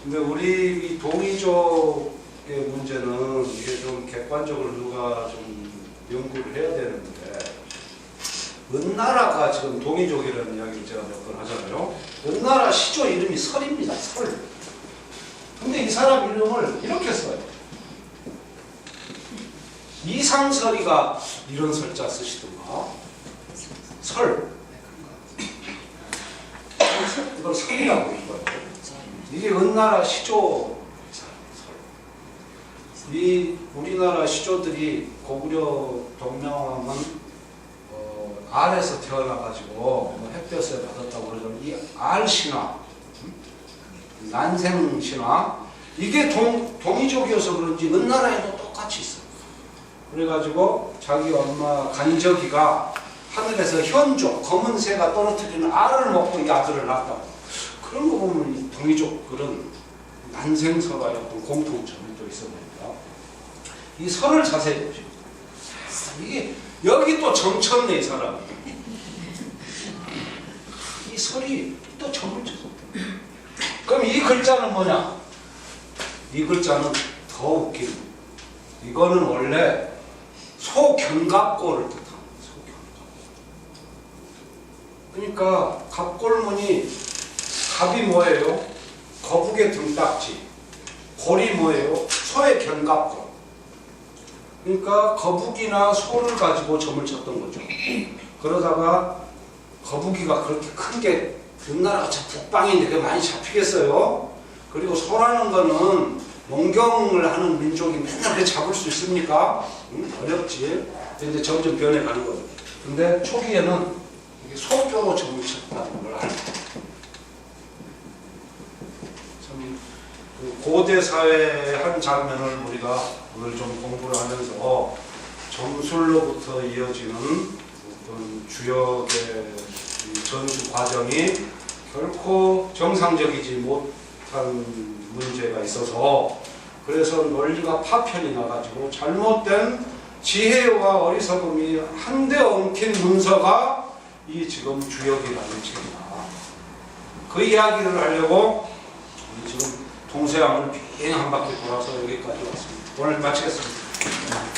근데 우리 이 동이족의 문제는 이게 좀 객관적으로 누가 좀 연구를 해야 되는데, 은나라가 지금 동이족이라는 이야기를 제가 몇 번 하잖아요. 은나라 시조 이름이 설입니다. 설. 근데 이 사람 이름을 이렇게 써요. 이상설이가 이런 설자 쓰시던가. 설. 이걸 설이라고 읽어요. 이게 은나라 시조. 이 우리나라 시조들이 고구려 동명왕은 알에서 태어나가지고 뭐 햇볕을 받았다고 그러잖아요. 이 알신화, 난생신화, 이게 동이족이어서 그런지 은나라에도 똑같이 있어요. 그래가지고 자기 엄마 간적이가 하늘에서 현조, 검은 새가 떨어뜨리는 알을 먹고 이 아들을 낳았다고. 그런 거 보면 이 동이족들은 난생설화의 어떤 공통점이 또 있어 보입니다. 이 설을 자세히 보시죠. 이게 여기 또 정쳤네 이 사람. 이 설이 또 점을 쳐서. 그럼 이 글자는 뭐냐? 이 글자는 더 웃긴. 이거는 원래 소견갑골을 뜻합니다. 소견갑골. 그러니까 갑골문이 갑이 뭐예요? 거북의 등딱지. 골이 뭐예요? 소의 견갑골. 그러니까 거북이나 소를 가지고 점을 쳤던 거죠. 그러다가 거북이가 그렇게 큰 게 은나라가 참 북방인데 그게 많이 잡히겠어요. 그리고 소라는 거는 농경을 하는 민족이 맨날 그렇게 잡을 수 있습니까? 어렵지. 근데 점점 변해가는 거죠. 근데 초기에는 이게 소뼈로 점을 쳤다는 걸 알고. 참 고대 사회의 한 장면을 우리가 오늘 좀 공부를 하면서 점술로부터 이어지는 어떤 주역의 전수 과정이 결코 정상적이지 못한 문제가 있어서, 그래서 논리가 파편이 나가지고 잘못된 지혜와 어리석음이 한데 엉킨 문서가 이 지금 주역이라는 책이다. 그 이야기를 하려고 지금 동서양을 빙 한 바퀴 돌아서 여기까지 왔습니다. 오늘 마치겠습니다.